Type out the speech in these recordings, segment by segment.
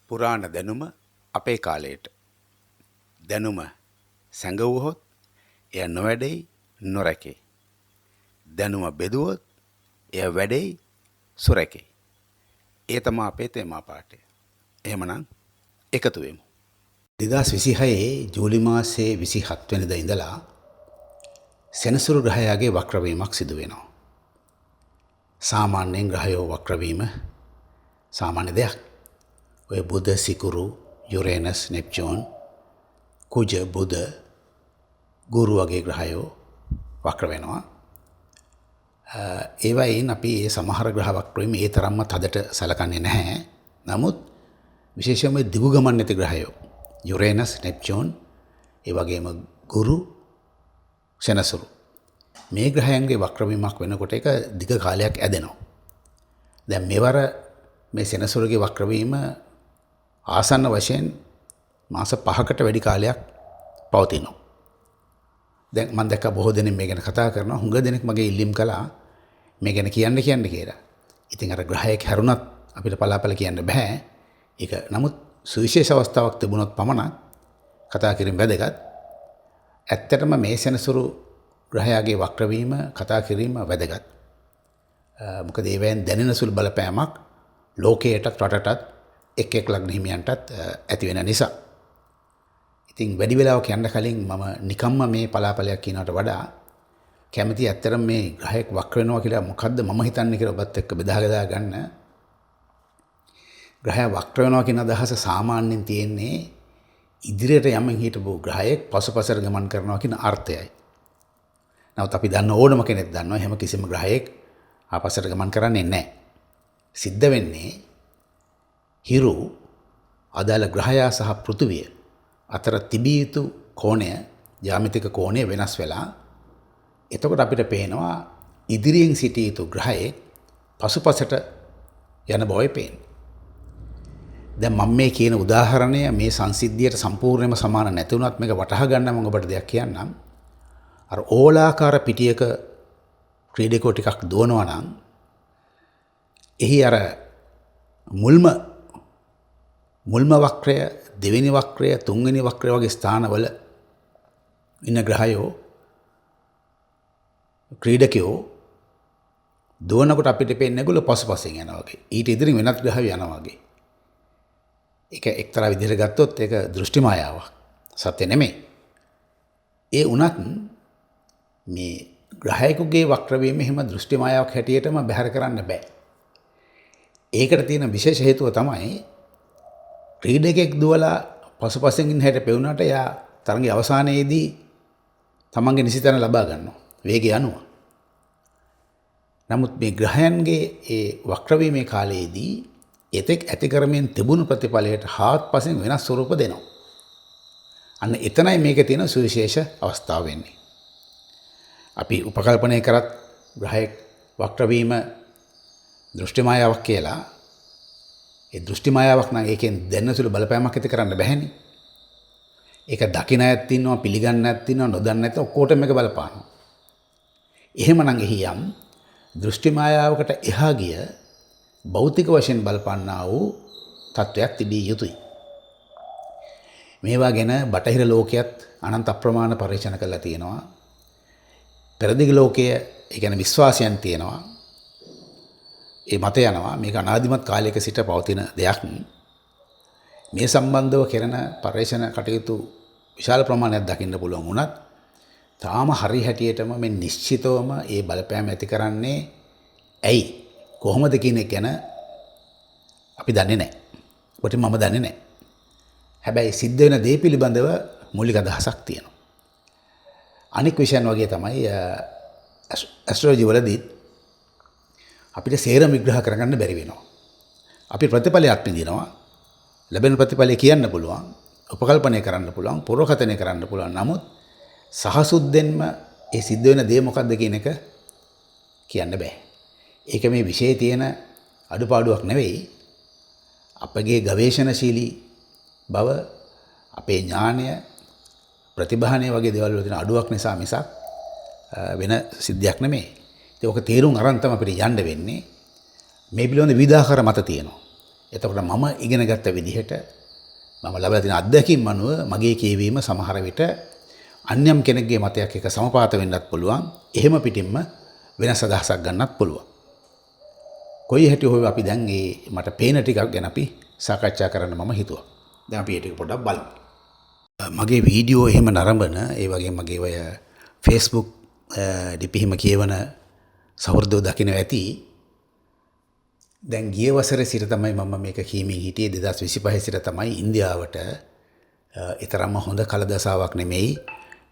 පුරාණ දැනුම අපේ කාලයට දැනුම සැඟවුවහොත් එය නොවැඩෙයි නොරැකේ. දැනුම බෙදුවොත් එය වැඩෙයි සුරැකේ. ඒ තමයි අපේ තේමා පාඨය. එහෙමනම් එකතු වෙමු. 2026 ජූලි මාසයේ 27 වෙනිදා ඉඳලා සෙනසුරු ග්‍රහයාගේ වක්‍රවීමක් සිදු වෙනවා. සාමාන්‍යයෙන් ග්‍රහයෝ වක්‍රවීම සාමාන්‍ය දෙයක්. ඔය බුධ, සිකුරු, යුරේනස්, නෙප්චූන්, කුජ, බුධ, ගුරු වගේ ග්‍රහයෝ වක්‍ර වෙනවා. ඒ වයින් අපි මේ සමහර ග්‍රහ වක්‍රවීම ඒ තරම්ම තදට සලකන්නේ නැහැ. නමුත් විශේෂයෙන්ම දිගු ගමන් නැති ග්‍රහයෝ යුරේනස්, නෙප්චූන්, ඒ වගේම ගුරු, සෙනසුරු මේ ග්‍රහයන්ගේ වක්‍රවීමක් වෙනකොට ඒක දිග කාලයක් ඇදෙනවා. දැන් මෙවර මේ සෙනසුරුගේ වක්‍රවීම ආසන්න වශයෙන් මාස 5කට වැඩි කාලයක් පවතිනවා. දැන් මම දැක්ක බොහෝ දෙනෙක් මේ ගැන කතා කරනවා. හුඟ දෙනෙක් මගේ ඉල්ලීම් කළා මේ ගැන කියන්න කියලා. ඉතින් අර ග්‍රහයක් හැරුණත් අපිට පලාපල කියන්න බෑ. ඒක නමුත් සුවිශේෂ අවස්ථාවක් තිබුණොත් පමණක් කතා කිරීම වැදගත්. ඇත්තටම මේ සෙනසුරු ග්‍රහයාගේ වක්‍රවීම කතා කිරීම වැදගත්. මොකද ඒවෙන් දැනෙන සුළු බලපෑමක් ලෝකයටත් රටටත් එක් ලග්න හිමියන්ටත් ඇති වෙන නිසා. ඉතින් වැඩි වෙලාවක් යන්න කලින් මම නිකම්ම මේ පලාපලයක් කියනකට වඩා කැමති ඇත්තටම මේ ග්‍රහයක් වක්‍ර වෙනවා කියලා මොකද්ද මම හිතන්නේ කියලා ඔබත් එක්ක බෙදාගදා ගන්න. ග්‍රහය වක්‍ර වෙනවා කියන අදහස සාමාන්‍යයෙන් තියෙන්නේ ඉදිරියට යමින් හිටපු ග්‍රහයක් පසුපසට ගමන් කරනවා කියන අර්ථයයි. නමුත් අපි දන්න ඕනම කෙනෙක් දන්නවා එහෙම කිසිම ග්‍රහයක් ආපස්සට ගමන් කරන්නේ නැහැ. සිද්ධ වෙන්නේ හිරු අදාළ ග්‍රහයා සහ පෘථිවිය අතර තිබිය යුතු කෝණය, ජ්‍යාමිතික කෝණය වෙනස් වෙලා එතකොට අපිට පේනවා ඉදිරියෙන් සිටිය යුතු ග්‍රහයේ පසුපසට යන බවයි පේන්නේ. දැන් මම මේ කියන උදාහරණය මේ සංසිද්ධියට සම්පූර්ණයෙන්ම සමාන නැති වුණත් මේක වටහා ගන්න මම ඔබට දෙයක් කියන්නම්. අර ඕලාකාර පිටියක ක්‍රීඩකෝ ටිකක් දුවනවා නම් එහි අර මුල්ම වක්‍රය, දෙවෙනි වක්‍රය, තුන්වෙනි වක්‍රය වගේ ස්ථානවල ඉන්න ග්‍රහයෝ ක්‍රීඩකයෝ දුවනකොට අපිට පේන්නේ ඒගොල්ලෝ පසුපසින් යනවා වගේ. ඊට ඉදිරින් වෙනත් ග්‍රහයෝ යනවා වගේ. ඒක එක්තරා විදිහට ගත්තොත් ඒක දෘෂ්ටි මායාවක්. සත්‍ය නෙමෙයි. ඒ උනත් මේ ග්‍රහයකගේ වක්‍රවීම එහෙම දෘෂ්ටි මායාවක් හැටියටම බැහැර කරන්න බෑ. ඒකට තියෙන විශේෂ හේතුව තමයි ක්‍රීඩකෙක් දුවලා පසුපසින් ඉන්න හැට පෙවුනට එයා තරඟයේ අවසානයේදී තමන්ගේ නිසිතන ලබා ගන්නවා වේගය අනුව. නමුත් මේ ග්‍රහයන්ගේ ඒ වක්‍රවීමේ කාලයේදී එතෙක් ඇති කරමින් තිබුණු ප්‍රතිඵලයට හාත්පසින් වෙනස් ස්වරූප දෙනවා. අන්න එතනයි මේකේ තියෙන සුවිශේෂ අවස්ථාව වෙන්නේ. අපි උපකල්පනය කරත් ග්‍රහයක් වක්‍රවීම දෘෂ්ටි මායාවක් කියලා. ඒ දෘෂ්ටි මායාවක් නම් ඒකෙන් දැනෙන සුළු බලපෑමක් ඇති කරන්න බැහැනේ. ඒක දකින අයත් ඉන්නවා, පිළිගන්න අයත් ඉන්නවා, නොදන්න අයත් ඔක්කොටම මේක බලපානවා. එහෙමනම් එහි යම් දෘෂ්ටි මායාවකට එහා ගිය භෞතික වශයෙන් බලපන්නා වූ තත්වයක් තිබිය යුතුයි. මේවා ගැන බටහිර ලෝකයේත් අනන්ත අප්‍රමාණ පරීක්ෂණ කරලා තියෙනවා. පෙරදිග ලෝකයේ ඒ කියන්නේ විශ්වාසයන් තියෙනවා. ඒ මත යනවා මේක අනාදිමත් කාලයක සිට පවතින දෙයක්. මේ සම්බන්ධව කරන පරීක්ෂණ කටයුතු විශාල ප්‍රමාණයක් දකින්න පුළුවන් වුණත් තාම හරි හැටියටම මේ නිශ්චිතවම ඒ බලපෑම ඇති කරන්නේ ඇයි කොහොමද කියන එක ගැන අපි දන්නේ නැහැ. ඔබට මම දන්නේ නැහැ. හැබැයි සිද්ධ වෙන දේ පිළිබඳව මූලික අදහසක් තියෙනවා. අනික් විෂයන් වගේ තමයි ඇස්ට්‍රොලොජි වලදී අපිට සේරම විග්‍රහ කරගන්න බැරි වෙනවා. අපි ප්‍රතිඵලයක් විඳිනවා. ලැබෙන ප්‍රතිඵලය කියන්න පුළුවන්, උපකල්පනය කරන්න පුළුවන්, පුරෝකථනය කරන්න පුළුවන්. නමුත් සහසුද්දෙන්ම ඒ සිද්ධ වෙන දේ මොකක්ද කියන එක කියන්න බෑ. ඒක මේ විෂයේ තියෙන අඩුපාඩුවක් නෙවෙයි. අපගේ ගවේෂණශීලී බව, අපේ ඥානය, ප්‍රතිභානය වගේ දේවල් වල තියෙන අඩුවක් නිසා මිසක් වෙන සිද්ධියක් නෙමෙයි. ඒක තේරුම් අරන් තමයි අපිට යන්න වෙන්නේ. මේ පිළිබඳ විවිධාකාර මත තියෙනවා. එතකොට මම ඉගෙන ගත්ත විදිහට මම ලබලා තියෙන අත්දැකීම් අනුව මගේ කියවීම සමහර විට අන්‍යම් කෙනෙක්ගේ මතයක් එක්ක සමපාත වෙන්නත් පුළුවන්. එහෙම පිටින්ම වෙනස් අදහසක් ගන්නත් පුළුවන්. කොයි හැටි හොය අපි දැන් මේ මට පේන ටිකක් ගැන අපි සාකච්ඡා කරන්න මම හිතුවා. දැන් අපි ඒ ටික පොඩ්ඩක් බලමු. මගේ වීඩියෝ එහෙම නරඹන ඒ වගේ මගේ ඔය Facebook ලිපිහිම කියවන සහෘදෝ දකින්න ඇති. දැන් ගිය වසරේ සිට තමයි මම මේක කීමින් හිටියේ 2025 සිට තමයි ඉන්දියාවට ඊතරම්ම හොඳ කලදසාවක් නෙමෙයි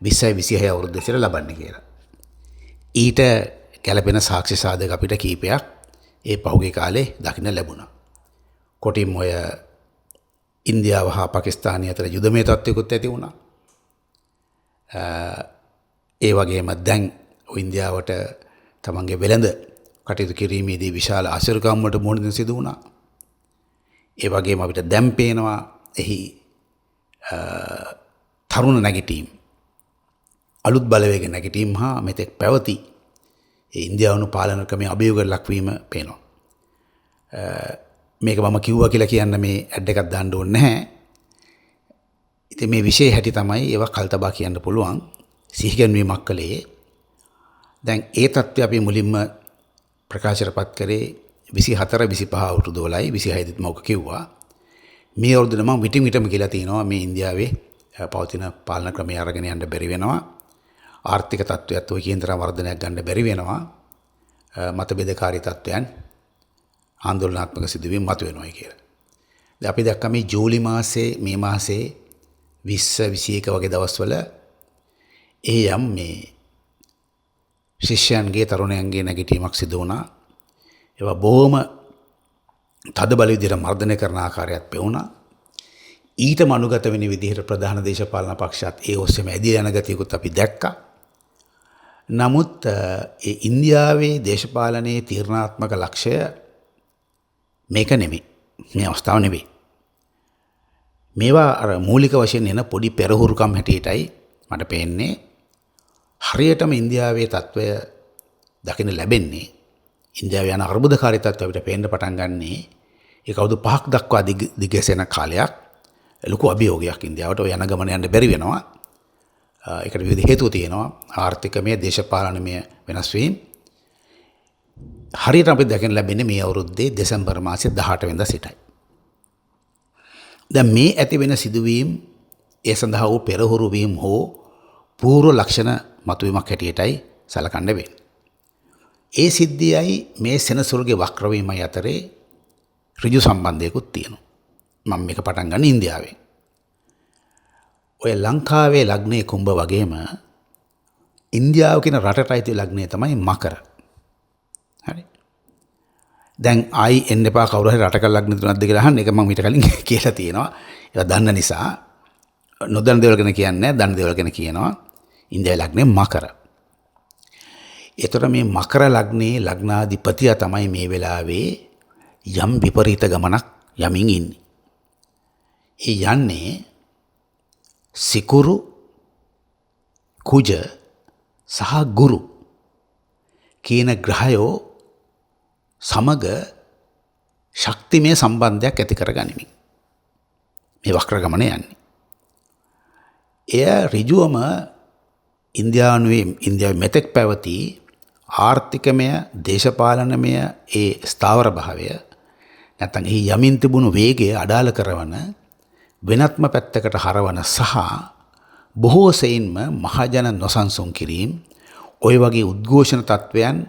2026 අවුරුද්දේ සිට ලබන්නේ කියලා. ඊට ගැළපෙන සාක්ෂි සාධක අපිට කීපයක් ඒ පහුගිය කාලේ දකින්න ලැබුණා. කොටින් ඔය ඉන්දියාව හා පාකිස්තානය අතර යුද්ධමය තත්ත්වයකුත් ඇති වුණා. ඒ වගේම දැන් ඉන්දියාවට තමන්ගේ වෙළඳ කටයුතු කිරීමේදී විශාල අසුරුකම් වලට මුහුණ දෙන්න සිදු වුණා. ඒ වගේම අපිට දැන් පේනවා එහි තරුණ නැගිටීම් අලුත් බලවේග නැගිටීම් හා මෙතෙක් පැවති ඒ ඉන්දියානු පාලන ක්‍රමයේ අභියෝගයට ලක්වීම පේනවා. මේක මම කිව්වා කියලා කියන්න මේ ඇඩ් එකක් දාන්න ඕනේ නැහැ. ඉතින් මේ විශේෂ හැටි තමයි ඒවා කල්තබා කියන්න පුළුවන්. සිහිගැන්වීමක් කළේ. දැන් ඒ தත්ත්වය අපි මුලින්ම ප්‍රකාශයටපත් කරේ 24 25 අවුරුදු වලයි 26 දිත් මම කිව්වා. මේ අවුරුද්දේ මම විටින් විටම කියලා තියෙනවා මේ ඉන්දියාවේ පවතින පාලන ක්‍රමය අරගෙන යන්න බැරි වෙනවා. ආර්ථික තත්ත්වයත් ඔය කියන තරම් වර්ධනයක් ගන්න බැරි වෙනවා. මතභේදකාරී තත්ත්වයන් ආందోලනාත්මක සිදුවීම් මතුවෙනවා කියලා. දැන් අපි දැක්කම මේ ජූලි මාසේ මේ මාසේ 20 21 වගේ දවස්වල යම් මේ ශිෂ්‍යයන්ගේ තරුණයන්ගේ නැගිටීමක් සිදු වුණා. ඒවා බොහොම තදබල විදිහට මර්ධනය කරන ආකාරයක් පෙවුණා. ඊටම අනුගත වෙන විදිහට ප්‍රධාන දේශපාලන පක්ෂات ඒ ඔස්සේම ඇදී යන ගතියකුත් අපි දැක්කා. නමුත් ඒ ඉන්දියාවේ දේශපාලනයේ තීරණාත්මක ලක්ෂය මේක නෙමෙයි. මේ අවස්ථාව නෙමෙයි. මේවා අර මූලික වශයෙන් එන පොඩි පෙරහුරුකම් හැටියටයි මට පේන්නේ. හරියටම ඉන්දියාවේ තත්ත්වය දකින්න ලැබෙන්නේ ඉන්දියාවේ යන අර්බුදකාරී තත්ත්වය අපිට පේන්න පටන් ගන්නේ ඒක අවුරුදු 5ක් දක්වා දිගැසෙන කාලයක් ලොකු අභියෝගයක් ඉන්දියාවට ඔය යන ගමන යන්න බැරි වෙනවා. ඒකට විවිධ හේතු තියෙනවා. ආර්ථිකමය, දේශපාලනමය වෙනස් වීම. හරියට අපිට දකින්න ලැබෙන්නේ මේ අවුරුද්දේ දෙසැම්බර් මාසයේ 18 වෙනිදා සිටයි. දැන් මේ ඇති වෙන සිදුවීම් ඒ සඳහා වූ පෙරහුරු වීම හෝ පූර්ව ලක්ෂණ මතුවීමක් හැටියටයි සලකන්න වෙන්නේ. ඒ සිද්ධියයි මේ සෙනසුරුගේ වක්‍රවීමයි අතරේ ඍජු සම්බන්ධයකුත් තියෙනවා. මම මේක පටන් ගන්න ඉන්දියාවේ. ඔය ලංකාවේ ලග්නේ කුම්භ වගේම ඉන්දියාව කියන රටට අයිති ලග්නේ තමයි මකර. හරි. දැන් ආයි එන්න එපා කවුරු හරි රටක ලග්න තුනක්ද කියලා අහන්න. ඒක මම ඊට කලින් කියලා තියෙනවා. ඒවා දන්න නිසා නොදන්න දේවල් ගැන කියන්නේ නැහැ. දන්න දේවල් ගැන කියනවා. ඉන්දියාවේ ලග්නේ මකර. ඒතර මේ මකර ලග්නේ ලග්නාධිපතියා තමයි මේ වෙලාවේ යම් විපරීත ගමනක් යමින් ඉන්නේ. ඒ යන්නේ සිකුරු, කුජ සහ ගුරු කියන ග්‍රහයෝ සමග ශක්තිමය සම්බන්ධයක් ඇති කරගනිමින් මේ වක්‍ර ගමන යන්නේ. එය ඍජුවම ඉන්දියාවේ මෙතෙක් පැවති ආර්ථිකමය, දේශපාලනමය ඒ ස්ථාවර භාවය නැත්නම් එහි යමින් තිබුණු වේගය අඩාල කරන වෙනත්ම පැත්තකට හරවන සහ බොහෝ සෙයින්ම මහජන නොසන්සුන් කිරීම ඔය වගේ උද්ඝෝෂණ තත්වයන්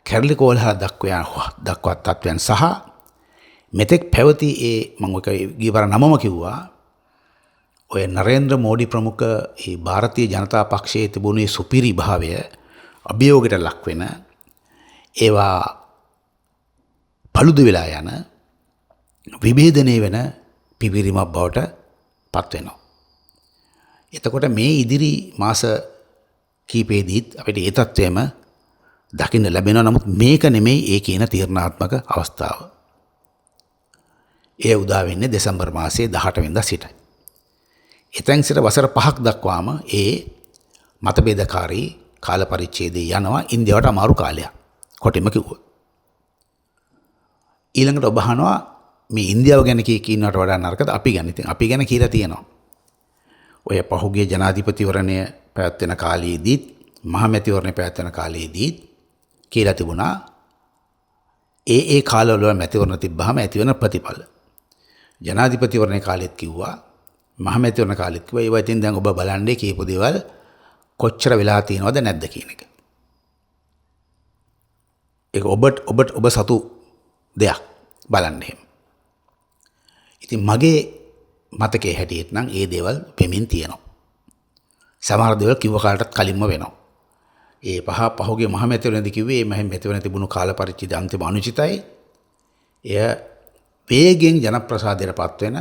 කැරලි කෝලහල දක්වා තත්වයන් සහ මෙතෙක් පැවති ඒ මම ඔය ගියවර නමම කිව්වා ඔය නරේන්ද්‍ර මෝඩි ප්‍රමුඛ ඒ ಭಾರತೀಯ ජනතා පක්ෂයේ තිබුණු සුපිරි භාවය අභියෝගයට ලක් වෙන ඒවා පළුදු වෙලා යන විභේදනය වෙන පිබිරීමක් බවට පත් වෙනවා. එතකොට මේ ඉදිරි මාස කීපෙදීත් අපිට ඒ තත්ත්වයම දකින්න ලැබෙනවා. නමුත් මේක නෙමෙයි ඒ කියන තීරණාත්මක අවස්ථාව. ඒ උදා වෙන්නේ දෙසැම්බර් මාසයේ 18 වෙනිදා සිටයි. එතෙන් සිට වසර 5ක් දක්වාම ඒ මතභේදකාරී කාල පරිච්ඡේදයේ යනවා. ඉන්දියාවට අමාරු කාලයක් කොටිම කිව්වොත්. ඊළඟට ඔබ අහනවා මේ ඉන්දියාව ගැන කියනවට වඩා නරකද අපි ගැන. ඉතින් අපි ගැන කියලා තියෙනවා. ඔය පහුගිය ජනාධිපතිවරණය පැවැත්වෙන කාලයේදීත් මහමැතිවරණය පැවැත්වෙන කාලයේදීත් කියලා තිබුණා ඒ කාලවල මැතිවරණ තිබ්බහම ඇතිවන ප්‍රතිඵල. ජනාධිපතිවරණයේ කාලෙත් කිව්වා මහමැතිවරණ කාලෙත් කිව්වා ඒවා ඉතින් දැන් ඔබ බලන්නේ කියපු දේවල් කොච්චර වෙලා තියෙනවද නැද්ද කියන එක. ඒක ඔබ සතු දෙයක් බලන්න එහෙම. ඉතින් මගේ මතකයේ හැටියට නම් ඒ දේවල් වෙමින් තියෙනවා. සමහර දේවල් කිව්ව කාලටත් කලින්ම වෙනවා. ඒ පහුගිය මහමැතිවරණදී කිව්වේ මේ මැතිවරණ තිබුණු කාල පරිච්ඡේදය අන්තිම අනුචිතයි. එය වේගෙන් ජනප්‍රසාදයටපත් වෙන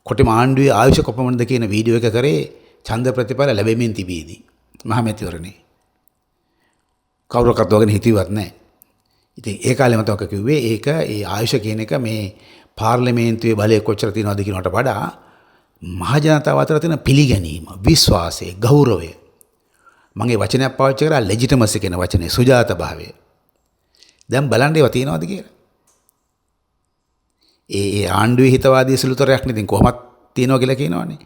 කොටිම ආණ්ඩුවේ ආයුෂ කොපමණද කියන වීඩියෝ එක කරේ ඡන්ද ප්‍රතිඵල ලැබෙමින් තිබීදී මහමැතිවරණේ. කවුරක්වත් වගේ හිතුවත් නැහැ. ඉතින් ඒ කාලේ මතක කිව්වේ ඒක ඒ ආයුෂ කියන එක මේ පාර්ලිමේන්තුවේ බලය කොච්චර තියෙනවද කියනකට වඩා මහ ජනතාව අතර තියෙන පිළිගැනීම, විශ්වාසය, ගෞරවය. මගේ වචනයක් පාවිච්චි කරා ලෙජිටිමසි කියන වචනේ, සුජාත භාවය. දැන් බලන්න ඒවා තියෙනවද කියලා. ඒ ආණ්ඩුවේ හිතවාදී සුළුතරයක් නේ. ඉතින් කොහොමත් තියෙනවා කියලා කියනවනේ.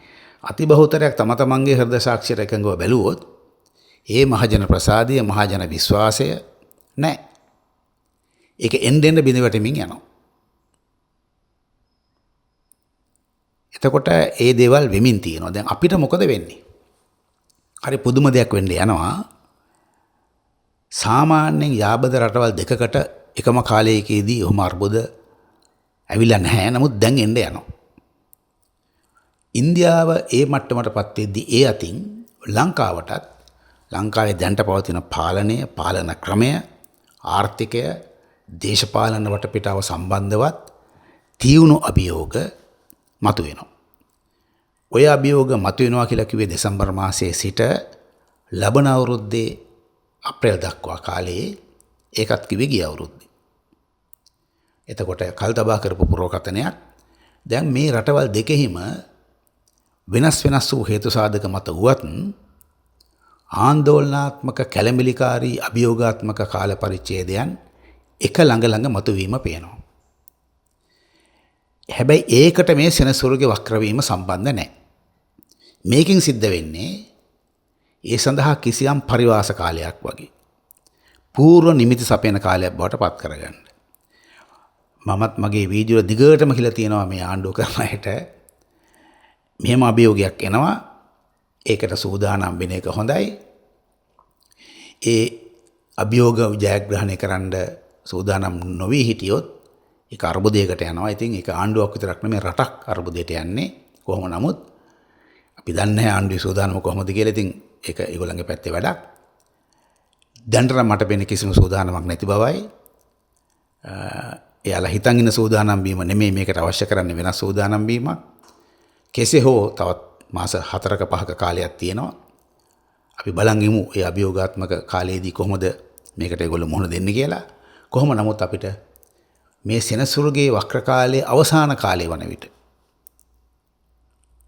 අතිබහුතරයක් තම තමන්ගේ හෘද සාක්ෂියට එකඟව බැලුවොත් ඒ මහජන ප්‍රසාදය, මහජන විශ්වාසය නැහැ. ඒක එන්න බිඳ වැටෙමින් යනවා. එතකොට ඒ දේවල් වෙමින් තියෙනවා. දැන් අපිට මොකද වෙන්නේ? හරි පුදුම දෙයක් වෙන්න යනවා. සාමාන්‍යයෙන් යාබද රටවල් දෙකකට එකම කාලයකදී ඔහොම අර්බුද ඇවිල්ලා නැහැ. නමුත් දැන් එන්න යනවා. ඉන්දියාව ඒ මට්ටමටපත් වෙද්දී ඒ අතින් ලංකාවටත් ලංකාවේ දැනට පවතින පාලනය, පාලන ක්‍රමය, ආර්ථිකය, දේශපාලන වටපිටාව සම්බන්ධවත් තියුණු අභියෝග මතුවෙනවා. ඔය අභියෝග මතුවෙනවා කියලා කිව්වේ දෙසැම්බර් මාසයේ සිට ලබන අවුරුද්දේ අප්‍රේල් දක්වා කාලයේ ඒකත් කිව්වේ ගිය අවුරුද්දේ. එතකොට කල්තබා කරපු පුරෝකතනයක් දැන් මේ රටවල් දෙකෙහිම වෙනස් වූ හේතු සාධක මත වුවත් ආందోලනාත්මක කැළඹිලිකාරී අභියෝගාත්මක කාල පරිච්ඡේදයන් එක ළඟ මතුවීම පේනවා. හැබැයි ඒකට මේ සෙනසුරුගේ වක්‍රවීම සම්බන්ධ නැහැ. මේකෙන් සිද්ධ වෙන්නේ ඒ සඳහා කිසියම් පරිවාස කාලයක් වගේ. පූර්ව නිමිති සපයන කාලයක් බවට පත් කරගන්න. මමත් මගේ වීඩියෝ දිගටම කියලා තියෙනවා මේ ආණ්ඩුව කරන අයට මෙහෙම අභියෝගයක් එනවා. ඒකට සූදානම් වෙන එක හොඳයි. ඒ අභියෝග ජයග්‍රහණය කරන්න සූදානම් නොවි හිටියොත් ඒක අර්බුදයකට යනවා. ඉතින් ඒක ආණ්ඩුවක් විතරක් නෙමෙයි රටක් අර්බුදයට යන්නේ. කොහොම නමුත් අපි දන්නේ නැහැ ආණ්ඩුවේ සූදානම කොහොමද කියලා. ඉතින් ඒක ඒගොල්ලන්ගේ පැත්තේ වැඩක්. දැනට නම් මට වෙන්නේ කිසිම සූදානමක් නැති බවයි. එයාලා හිතන් ඉන්න සූදානම් වීම නෙමෙයි මේකට අවශ්‍ය කරන්නේ වෙනස් සූදානම් වීමක්. කෙසේ හෝ තවත් මාස 4ක 5ක කාලයක් තියෙනවා. අපි බලන් ඉමු ඒ අභියෝගාත්මක කාලයේදී කොහොමද මේකට ඒගොල්ලෝ මුහුණ දෙන්නේ කියලා. කොහොම නමුත් අපිට මේ සෙනසුරුගේ වක්‍ර කාලයේ අවසාන කාලය වන විට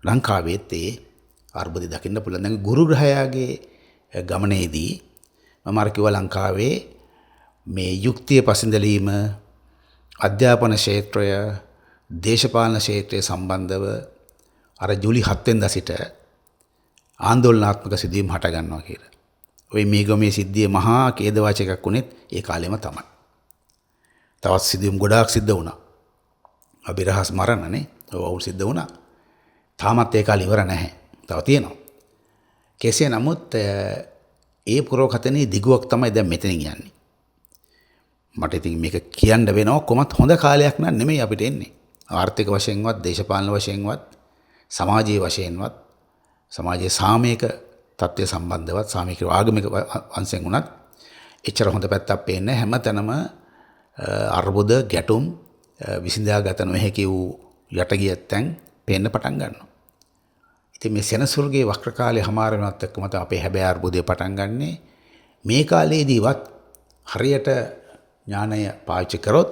ලංකාවේත් ඒ අර්බුදය දකින්න පුළුවන්. දැන් ගුරු ග්‍රහයාගේ ගමනේදී මම අර කිව්වා ලංකාවේ මේ යුක්තිය පසඳලීම, අධ්‍යාපන ක්ෂේත්‍රය, දේශපාලන ක්ෂේත්‍රය සම්බන්ධව අර ජූලි 7 වෙනිදා සිට ආందోලනාත්මක සිදුවීම් හට ගන්නවා කියලා. ওই මේගමේ සිද්ධියේ මහා ඛේදවාචකයක් උනේත් ඒ කාලෙම තමයි. තවත් සිදුවීම් ගොඩාක් සිද්ධ වුණා. අබිරහස් මරණනේ ඔවුන් සිද්ධ වුණා. තාමත් ඒ කාලේ ඉවර නැහැ. තව තියෙනවා. කෙසේ නමුත් ඒ පුරෝකතනේ දිගුවක් තමයි දැන් මෙතනින් යන්නේ. මට ඉතින් මේක කියන්න වෙනවා කොහොමත් හොඳ කාලයක් නන් නෙමෙයි අපිට එන්නේ. ආර්ථික වශයෙන්වත්, දේශපාලන වශයෙන්වත්, සමාජීය වශයෙන්වත්, සමාජයේ සාමයක තත්ත්වය සම්බන්ධවත්, සාමීක ආගමික අංශෙන් උනත් එච්චර හොඳ පැත්තක් පේන්නේ හැමතැනම අර්බුද ගැටුම් විසඳාගත නොහැකි වූ යටගියත්යන් පේන්න පටන් ගන්නවා. ඉතින් මේ සෙනසුරුගේ වක්‍ර කාලේ හමාර වෙනවත් එක්කම තමයි අපේ හැබෑ අර්බුදය පටන් ගන්නෙ. මේ කාලේදීවත් හරියට ඥානය පාවිච්චි කරොත්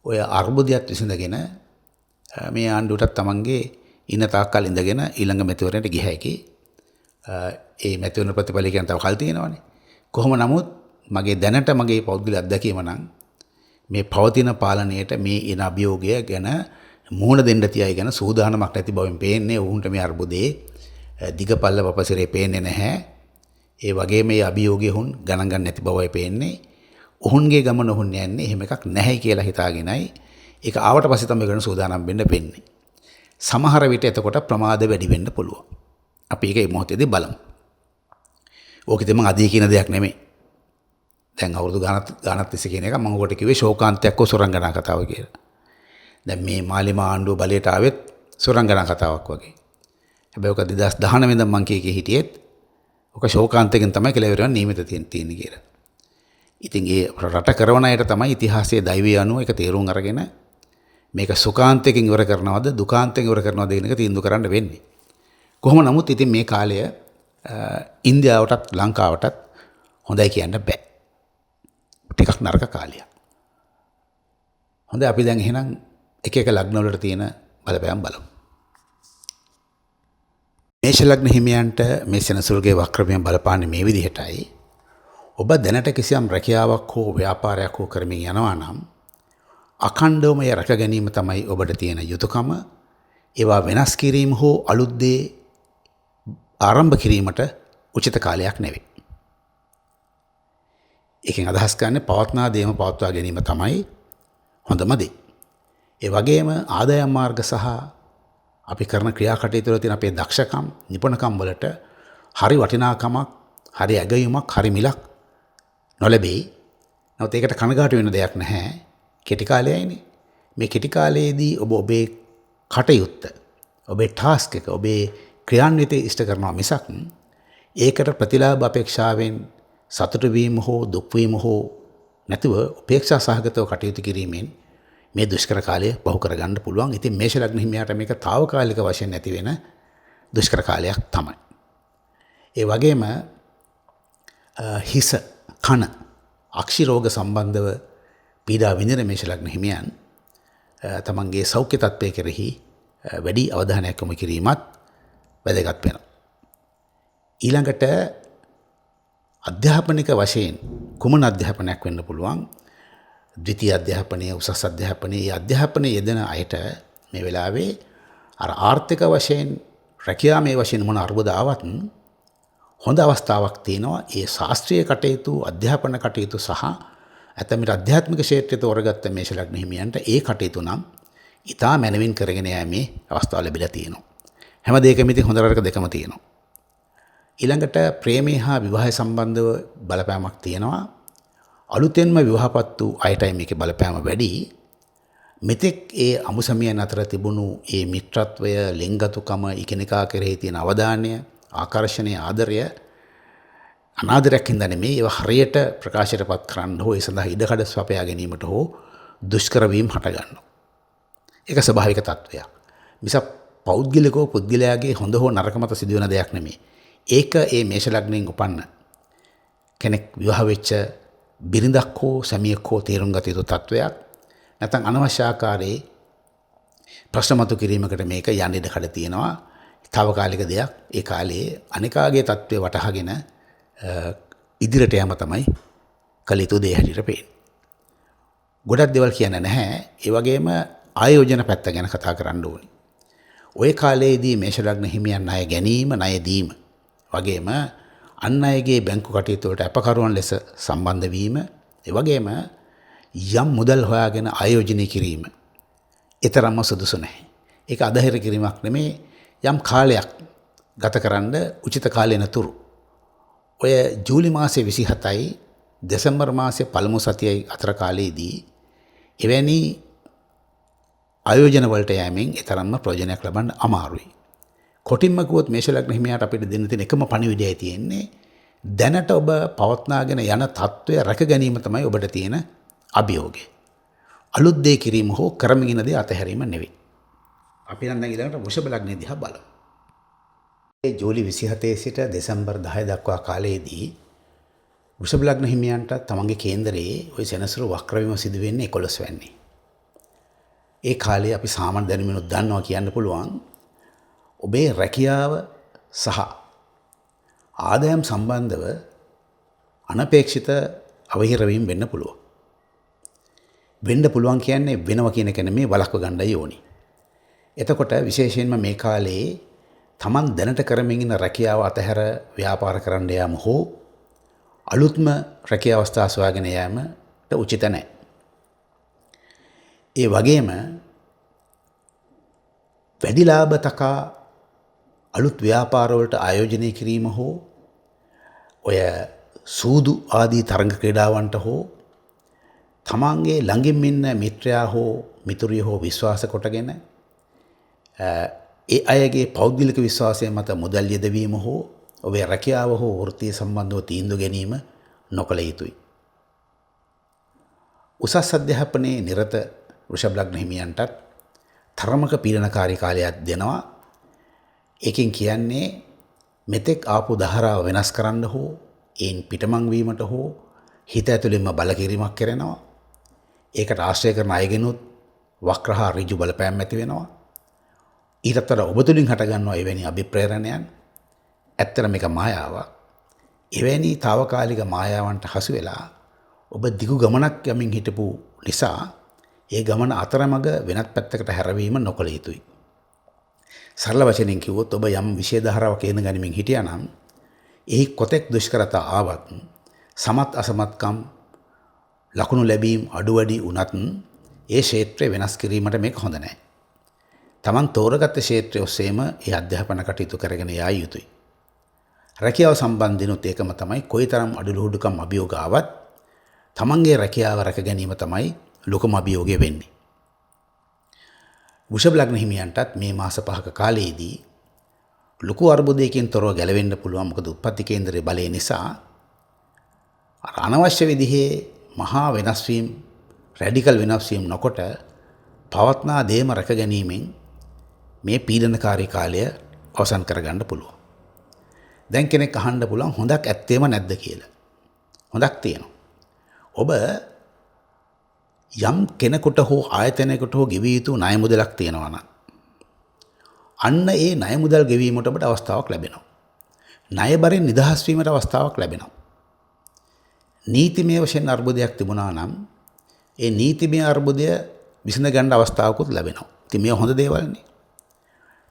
ඔය අර්බුදයක් විසඳගෙන මේ ආණ්ඩුවටත් තමන්ගේ ඉන්න තාක්කල් ඉඳගෙන ඊළඟ මැතිවරණයට ගිය හැකි. ඒ මැතිවරණ ප්‍රතිඵල කියන තව කල් තියෙනවානේ. කොහොම නමුත් මගේ දැනට මගේ පෞද්ගලික අත්දැකීම නම් මේ පවතින පාලනයට මේ එන අභියෝගය ගැන මුහුණ දෙන්න තියයි ගැන සූදානමක් නැති බවෙන් පේන්නේ. ඔවුන්ට මේ අර්බුදේ දිගපල්ල පපසිරේ පේන්නේ නැහැ. ඒ වගේම මේ අභියෝගය ඔවුන් ගණන් ගන්න නැති බවයි පේන්නේ. ඔවුන්ගේ ගමන ඔවුන් යන්නේ එහෙම එකක් නැහැ කියලා හිතාගෙනයි ඒක ආවට පස්සේ තමයි ගන්න සූදානම් වෙන්න වෙන්නේ. සමහර විට එතකොට ප්‍රමාද වැඩි වෙන්න පුළුවන්. අපි ඒක මේ මොහොතේදී බලමු. ඕකෙදි මම අදී කියන දෙයක් නෙමෙයි. දැන් අවුරුදු ගානක් තිස්සේ කියන එක මම ඔකට කිව්වේ ශෝකාන්තයක් හෝ සුරංගනා කතාව කියලා. දැන් මේ මාලිමා ආණ්ඩුව බලයට ආවෙත් සුරංගනා කතාවක් වගේ. හැබැයි ඔක 2019 ඉඳන් මම කීකේ හිටියෙත් ඔක ශෝකාන්තයෙන් තමයි කියලා ඉවරන නියමිත තියෙන්නේ කියලා. ඉතින් ඒ රට කරවන අයට තමයි ඉතිහාසයේ දෛවය අනුව ඒක තේරුම් අරගෙන මේක සුඛාන්තයෙන් ඉවර කරනවද දුකාන්තයෙන් ඉවර කරනවද කියන එක තීන්දුව කරන්න වෙන්නේ. කොහොම නමුත් ඉතින් මේ කාලය ඉන්දියාවටත් ලංකාවටත් හොඳයි කියන්න බෑ. ටිකක් නරක කාලයක්. හොඳයි අපි දැන් එහෙනම් එක එක ලග්න වලට තියෙන බලපෑම් බලමු. මේෂ ලග්න හිමියන්ට මේ සෙනසුරුගේ වක්‍රමයෙන් බලපාන්නේ මේ විදිහටයි. ඔබ දැනට කිසියම් රැකියාවක් හෝ ව්‍යාපාරයක් හෝ කරමින් යනවා නම් අඛණ්ඩවම ඒ රැක ගැනීම තමයි ඔබට තියෙන යුතුයකම. ඒවා වෙනස් කිරීම හෝ අලුත් දේ ආරම්භ කිරීමට උචිත කාලයක් නෙවෙයි. ඒකෙන් අදහස් කරන්නේ පවත්නා දේම පවත්වා ගැනීම තමයි හොඳම දේ. ඒ වගේම ආදායම් මාර්ග සහ අපි කරන ක්‍රියාකටයුතු වල තියෙන අපේ දක්ෂකම්, නිපුණකම් වලට හරි වටිනාකමක්, හරි ඇගයීමක්, හරි මිලක් නොලැබෙයි. නමුත් ඒකට කනගාටු වෙන දෙයක් නැහැ. කෙටි කාලයයිනේ. මේ කෙටි කාලයේදී ඔබ ඔබේ කටයුත්ත, ඔබේ ටාස්ක් එක, ඔබේ ක්‍රියාන්විතය ඉෂ්ට කරනවා මිසක් ඒකට ප්‍රතිලාභ අපේක්ෂාවෙන් සතුටු වීම හෝ දුක් වීම හෝ නැතිව උපේක්ෂා සහගතව කටයුතු කිරීමෙන් මේ දුෂ්කර කාලය පහු කරගන්න පුළුවන්. ඉතින් මේෂ ලග්න හිමියාට මේක తాවකාලික වශයෙන් නැති වෙන දුෂ්කර කාලයක් තමයි. ඒ වගේම හිස, කන, අක්ෂි රෝග සම්බන්ධව පීඩා විඳින මේෂ ලග්න හිමියන් තමන්ගේ සෞඛ්‍ය තත්ත්වය කෙරෙහි වැඩි අවධානයක් යොමු කිරීමත් වැදගත් වෙනවා. ඊළඟට අධ්‍යාපනික වශයෙන් කුමන අධ්‍යාපනයක් වෙන්න පුළුවන්? ද්විතීයි අධ්‍යාපනය, උසස් අධ්‍යාපනය. මේ අධ්‍යාපනයේ යෙදෙන අයට මේ වෙලාවේ අර ආර්ථික වශයෙන් රැකියාමය වශයෙන් මොන අර්බුද ආවත් හොඳ අවස්ථාවක් තියෙනවා. ඒ ශාස්ත්‍රීය කටයුතු, අධ්‍යාපන කටයුතු සහ ඇතමිට අධ්‍යාත්මික ක්ෂේත්‍රයේ තෝරගත්ත මේෂ ලග්න හිමියන්ට ඒ කටයුතු නම් ඉතා මැනවින් කරගෙන යෑමේ අවස්ථාව ලැබිලා තියෙනවා. හැම දෙයකම ඉතින් හොඳ නරක දෙකම තියෙනවා. ඊළඟට ප්‍රේමය හා විවාහය සම්බන්ධව බලපෑමක් තියෙනවා. අලුතෙන්ම විවාහපත් වූ අයටයි මේකේ බලපෑම වැඩි. මෙතෙක් ඒ අමුසමියන් අතර තිබුණු ඒ මිත්‍රත්වය, ලිංගතුකම, එකිනෙකා කෙරෙහි තියෙන අවධානය, ආකර්ෂණය, ආදරය අනාදරයක් හින්දා නෙමෙයි. ඒවා හරියට ප්‍රකාශයටපත් කරන්න හෝ ඒ සඳහා ඉඩකඩ සපයා ගැනීමට හෝ දුෂ්කර වීම හට ගන්නවා. ඒක ස්වභාවික තත්වයක්. මිස පෞද්ගලිකව පුද්ගලයාගේ හොඳ හෝ නරක මත සිදුවෙන දෙයක් නෙමෙයි. ඒක ඒ මේෂ ලග්නෙන් උපන්න කෙනෙක් විවාහ වෙච්ච බිරිඳක් හෝ සැමියෙක් හෝ තේරුම් ගත යුතු තත්වයක්. නැත්නම් අනවශ්‍ය ආකාරයේ ප්‍රශ්න මතු කිරීමකට මේක යන්න ඉඩ කඩ තියෙනවා. తాවකාලික දෙයක්. ඒ කාලේ අනිකාගේ තත්ත්වය වටහාගෙන ඉදිරියට යෑම තමයි කළ යුතු දේ හැටියට පේන්නේ. ගොඩක් දේවල් කියන්න නැහැ. ඒ වගේම ආයෝජන පැත්ත ගැන කතා කරන්න ඕනේ. ওই කාලයේදී මේෂ ලග්න හිමියන් ණය ගැනීම, ණය දීම වගේම අන් අයගේ බැංකු කටයුතු වලට අපකරුවන් ලෙස සම්බන්ධ වීම, ඒ වගේම යම් මුදල් හොයාගෙන ආයෝජනය කිරීම ඊතරම්ම සුදුසු නැහැ. ඒක අධෛර්ය කිරීමක් නෙමේ. යම් කාලයක් ගතකරන උචිත කාලය නතුරු ඔය ජූලි මාසේ 27යි දෙසැම්බර් මාසේ පළමු සතියයි අතර කාලයේදී එවැනි ආයෝජන වලට යෑමෙන් ඊතරම්ම ප්‍රයෝජනයක් ලබන්න අමාරුයි. කොටින්ම කිව්වොත් මේෂ ලග්න හිමියාට අපිට දෙන්න තියෙන එකම පණිවිඩයයි තියෙන්නේ දැනට ඔබ පවත්නාගෙන යන තත්ත්වය රැක ගැනීම තමයි ඔබට තියෙන අභියෝගය. අලුත් දේ කිරීම හෝ කරමින් ඉන්න දේ අතහැරීම නෙවෙයි. අපි නම් දැන් ඊළඟට වෘෂභ ලග්නේ දිහා බලමු. ජූලි 27 සිට දෙසැම්බර් 10 දක්වා කාලයේදී වෘෂභ ලග්න හිමියන්ට තමන්ගේ කේන්දරයේ ওই සෙනසුරු වක්‍රවීම සිදු වෙන්නේ 11 වෙනි. ඒ කාලේ අපි සාමාන්‍ය දැනුමිනුත් දන්නවා කියන්න පුළුවන්. ඔබේ රැකියාව සහ ආදායම් සම්බන්ධව අනපේක්ෂිත අවහිරවීම් වෙන්න පුළුවන්. වෙන්න පුළුවන් කියන්නේ වෙනවා කියන එක නෙමෙයි වළක්ව ගන්නයි ඕනි. එතකොට විශේෂයෙන්ම මේ කාලේ Taman දැනට කරමින් ඉන්න රැකියාව අතහැර ව්‍යාපාර කරන්න යාම හෝ අලුත්ම රැකියාව අවස්ථා සොයාගෙන යාමට උචිත නැහැ. ඒ වගේම වැඩි ලාභ තකා අලුත් ව්‍යාපාරවලට ආයෝජනය කිරීම හෝ ඔය සූදු ආදී තරඟ ක්‍රීඩාවන්ට හෝ තමන්ගේ ළඟින් ඉන්න මිත්‍රයා හෝ මිතුරිය හෝ විශ්වාස කොටගෙන ඒ අයගේ පෞද්ගලික විශ්වාසය මත මුදල් යෙදවීම හෝ ඔබේ රැකියාව හෝ වෘත්තිය සම්බන්ධව තීන්දුව ගැනීම නොකළ යුතුයි. උසස් අධ්‍යාපනයේ නිරත වෘෂභ ලග්න හිමියන්ටත් තරමක පීඩනකාරී කාලයක් දෙනවා. ඒකෙන් කියන්නේ මෙතෙක් ආපු දහරාව වෙනස් කරන්න හෝ ඒන් පිටමං වීමට හෝ හිත ඇතුළෙන්ම බලකිරීමක් කරනවා. ඒකට ආශ්‍රය කරන අයගෙනුත් වක්‍ර හා ඍජු බලපෑම් ඇති වෙනවා. ඊටත් වඩා ඔබ තුළින් හටගන්නවා එවැනි අභිප්‍රේරණයන්. ඇත්තට මේක මායාවක්. එවැනි తాවකාලික මායාවන්ට හසු වෙලා ඔබ දිගු ගමනක් යමින් හිටපු නිසා ඒ ගමන අතරමඟ වෙනත් පැත්තකට හැරවීම නොකළ යුතුයි. සරල වචනෙන් කිව්වොත් ඔබ යම් විෂය ධාරාවක ඉගෙන ගනිමින් හිටියානම් එහි කොතෙක් දුෂ්කරතා ආවත් සමත් අසමත්කම් ලකුණු ලැබීම් අඩු වැඩි වුණත් ඒ ක්ෂේත්‍රය වෙනස් කිරීමට මේක හොඳ නැහැ. Taman තෝරගත්ත ක්ෂේත්‍රය ඔස්සේම ඒ අධ්‍යාපන කටයුතු කරගෙන යා යුතුයි. රැකියාව සම්බන්ධිනුත් ඒකම තමයි කොයිතරම් අඩලුහුඩුකම් අභියෝග ආවත් තමන්ගේ රැකියාව රැක ගැනීම තමයි ලොකුම අභියෝගය වෙන්නේ. වෘෂභ ලග්න හිමියන්ටත් මේ මාස 5ක කාලයේදී ලොකු අර්බුදයකින් තොරව ගැලවෙන්න පුළුවන්. මොකද උත්පත්ති කේන්දරයේ බලය නිසා අනවශ්‍ය විදිහේ මහා වෙනස් වීම රැඩිකල් වෙනස් වීම නොකොට පවත්නා දේම රැක ගැනීමෙන් මේ පීඩනකාරී කාලය අවසන් කරගන්න පුළුවන්. දැන් කෙනෙක් අහන්න පුළුවන් හොඳක් ඇත්තේම නැද්ද කියලා. හොඳක් තියෙනවා. ඔබ යම් කෙනෙකුට හෝ ආයතනයකට හෝ ගෙවිය යුතු ණය මුදලක් තියෙනවා නම් අන්න ඒ ණය මුදල් ගෙවීමට ඔබට අවස්ථාවක් ලැබෙනවා. ණය බරෙන් නිදහස් වීමට අවස්ථාවක් ලැබෙනවා. නීතිමය වශයෙන් අර්බුදයක් තිබුණා නම් ඒ නීතිමය අර්බුදය විසඳ ගන්න අවස්ථාවකුත් ලැබෙනවා. ඉතින් මේ හොඳ දේවල්නේ.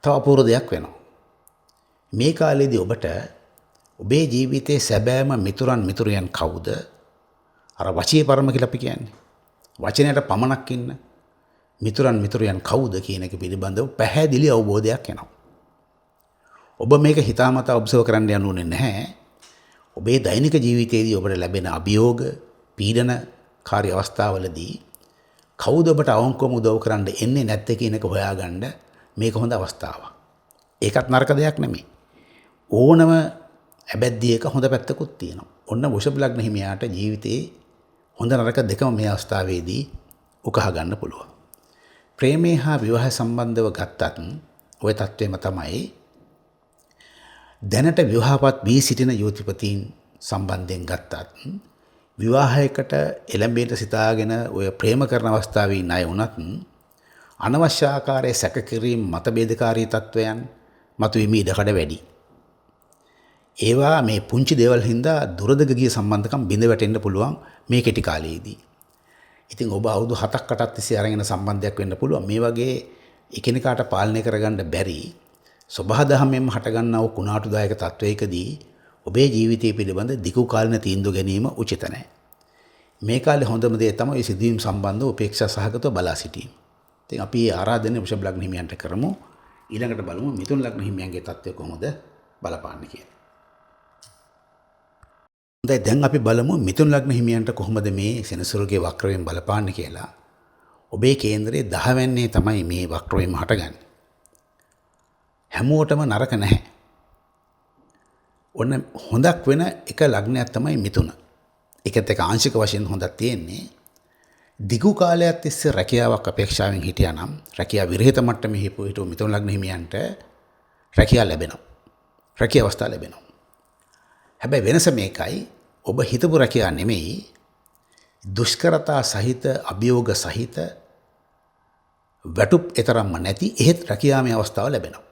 තව අපූර්ව දෙයක් වෙනවා. මේ කාලේදී ඔබට ඔබේ ජීවිතයේ සැබෑම මිතුරියන් කවුද? අර වචී පරම කියලා අපි කියන්නේ. වචනයට පමණක් ඉන්න මිතුරියන් කවුද කියන එක පිළිබඳව පැහැදිලි අවබෝධයක් එනවා. ඔබ මේක හිතාමතා ඔබ්සර්ව් කරන්න යන්නේ නැහැ. ඔබේ දෛනික ජීවිතයේදී ඔබට ලැබෙන අභියෝග, පීඩනකාරී අවස්ථාවලදී කවුද ඔබට අවංකවම උදව් කරන්න එන්නේ නැත්තේ කියන එක හොයාගන්න මේක හොඳ අවස්ථාවක්. ඒකත් නරක දෙයක් නෙමෙයි. ඕනම ඇබැද්දියක හොඳ පැත්තකුත් තියෙනවා. ඔන්න වෘෂභ ලග්න හිමියාට ජීවිතේ හොඳ නරක දෙකම මේ අවස්ථාවේදී උකහා ගන්න පුළුවන්. ප්‍රේමය හා විවාහ සම්බන්ධව ගත්තත් ওই තත්ත්වෙම තමයි දැනට විවාහපත් වී සිටින යුවතිපතීන් සම්බන්ධයෙන් ගත්තත් විවාහයකට එළඹෙන්න සිතාගෙන ඔය ප්‍රේම කරන අවස්ථාවේ ඉන්න අය වුණත් අනවශ්‍ය ආකාරයේ සැකකිරීම මතභේදකාරී තත්වයන් මතුවීම ඉඩකඩ වැඩි. ඒවා මේ පුංචි දේවල් හින්දා දුරදග ගිය සම්බන්ධකම් බිඳ වැටෙන්න පුළුවන් මේ කෙටි කාලයේදී. ඉතින් ඔබ අවුරුදු 7ක් 8ක් තිස්සේ අරගෙන සම්බන්ධයක් වෙන්න පුළුවන්. මේ වගේ එකිනෙකාට පාලනය කරගන්න බැරි සබහාදහමෙන්ම හටගන්නා වූ කුණාටුදායක තත්වයකදී ඔබේ ජීවිතය පිළිබඳ දිගු කාලින තීන්දුව ගැනීම උචිත නැහැ. මේ කාලේ හොඳම දේ තමයි සිදුවීම් සම්බන්ධව උපේක්ෂා සහගතව බලා සිටීම. ඉතින් අපි ආරාධනය වෘෂභ ලග්න හිමියන්ට කරමු. ඊළඟට බලමු මිථුන ලග්න හිමියන්ගේ තත්ත්වය කොහොමද බලපාන්නේ කියලා. දැන් අපි බලමු මිථුන ලග්න හිමියන්ට කොහොමද මේ සෙනසුරුගේ වක්‍රයෙන් බලපාන්නේ කියලා. ඔබේ කේන්දරයේ 10 වෙන්නේ තමයි මේ වක්‍රයෙන් හටගන්නේ. හැමෝටම නරක නැහැ. ඔන්න හොඳක් වෙන එක ලග්නයක් තමයි මිථුන. ඒකත් එක ආංශික වශයෙන් හොඳක් තියෙන්නේ. දිගු කාලයක් තිස්සේ රැකියාවක් අපේක්ෂාවෙන් හිටියා නම් රැකියාව විරහිත මට්ටමේ හිටපු මිථුන ලග්න හිමියන්ට රැකියාව ලැබෙනවා. රැකියාව අවස්ථා ලැබෙනවා. හැබැයි වෙනස මේකයි ඔබ හිතපු රැකියාව නෙමෙයි දුෂ්කරතා සහිත අභියෝග සහිත වැටුප් තරම්ම නැති එහෙත් රැකියාවේ අවස්ථාව ලැබෙනවා.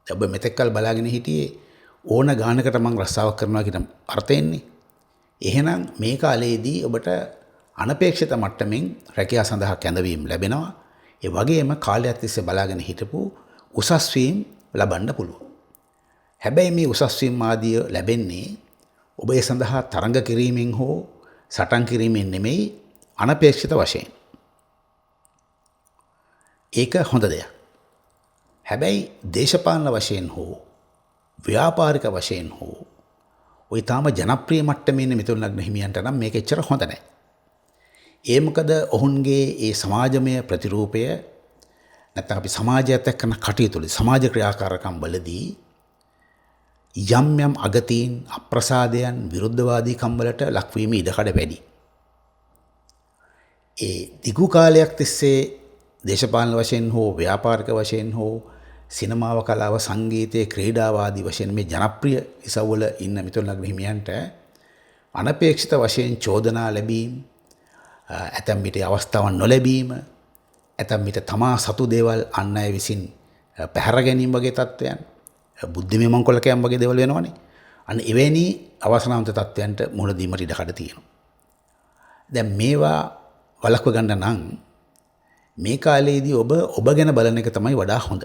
ඔබ මෙතෙක්කල් බලාගෙන හිටියේ ඕන ගානකට මම රස්සාවක් කරනවා කියන අර්ථයෙන්නේ. එහෙනම් මේ කාලේදී ඔබට අනපේක්ෂිත මට්ටමින් රැකියාව සඳහා කැඳවීම ලැබෙනවා. ඒ වගේම කාලයක් තිස්සේ බලාගෙන හිටපු උසස් වීම් ලබන්න පුළුවන්. හැබැයි මේ උසස් වීම් ආදිය ලැබෙන්නේ ඔබ ඒ සඳහා තරඟ කිරීමෙන් හෝ සටන් කිරීමෙන් නෙමෙයි අනපේක්ෂිත වශයෙන්. ඒක හොඳ දෙයක්. හැබැයි දේශපාලන වශයෙන් හෝ ව්‍යාපාරික වශයෙන් හෝ ඔය තාම ජනප්‍රිය මට්ටමේ ඉන්න මිතුරු ලග්න හිමියන්ට නම් මේක එච්චර හොඳ නැහැ. ඒ මොකද ඔවුන්ගේ ඒ සමාජමය ප්‍රතිරූපය නැත්නම් අපි සමාජයත් එක්ක කරන කටයුතු සමාජ ක්‍රියාකාරකම් වලදී යම් යම් අගතීන් අප්‍රසාදයන් විරුද්ධවාදීකම් වලට ලක්වීම ඉඩකඩ වැඩි. ඒ දිගු කාලයක් තිස්සේ දේශපාලන වශයෙන් හෝ ව්‍යාපාරික වශයෙන් හෝ සිනමාව කලාව සංගීතයේ ක්‍රීඩාව ආදී වශයෙන් මේ ජනප්‍රිය ඉසව්වල ඉන්න මිතුරු ලග්න හිමියන්ට අනපේක්ෂිත වශයෙන් චෝදනා ලැබීම ඇතැම් විට අවස්ථාවන් නොලැබීම ඇතැම් විට තමා සතු දේවල් අන් අය විසින් පැහැර ගැනීම වගේ තත්ත්වයන් බුද්ධිමය මංකොල්ලකයන් වගේ දේවල් වෙනවනේ. අන්න එවැනි අවසනාවන්ත තත්ත්වයන්ට මුහුණ දීමට ඉඩකඩ තියෙනවා. දැන් මේවා වළක්ව ගන්න නම් මේ කාලේදී ඔබ ගැන බලන එක තමයි වඩා හොඳ.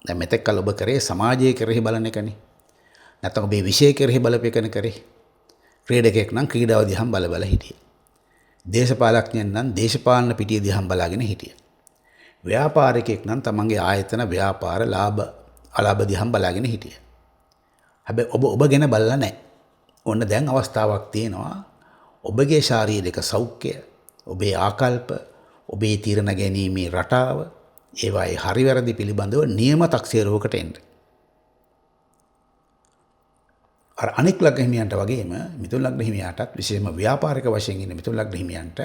දැන් මෙතෙක් කල ඔබ කරේ සමාජයේ කෙරෙහි බලන එකනේ. නැත්නම් ඔබේ විෂය කෙරෙහි බලපෑකන කරේ. ක්‍රීඩකයෙක් නම් ක්‍රීඩාව දිහා බල හිටියේ. දේශපාලඥයෙක් නම් දේශපාලන පිටිය දිහා බලාගෙන හිටියේ. ව්‍යාපාරිකයෙක් නම් තමන්ගේ ආයතන ව්‍යාපාර ලාභ අලාභ දිහා බලාගෙන හිටියේ. හැබැයි ඔබ ගැන බලලා නැහැ. ඔන්න දැන් අවස්ථාවක් තියෙනවා ඔබගේ ශාරීරික සෞඛ්‍යය, ඔබේ ආකල්ප, ඔබේ තීරණ ගැනීමේ රටාව, ඒවායේ හරි වැරදි පිළිබඳව නියම තක්සේරුවකට එන්න. අර අනෙක් ලග්න හිමියන්ට වගේම මිතුරු ලග්න හිමියාටත් විශේෂයෙන්ම ව්‍යාපාරික වශයෙන් ඉන්න මිතුරු ලග්න හිමියන්ට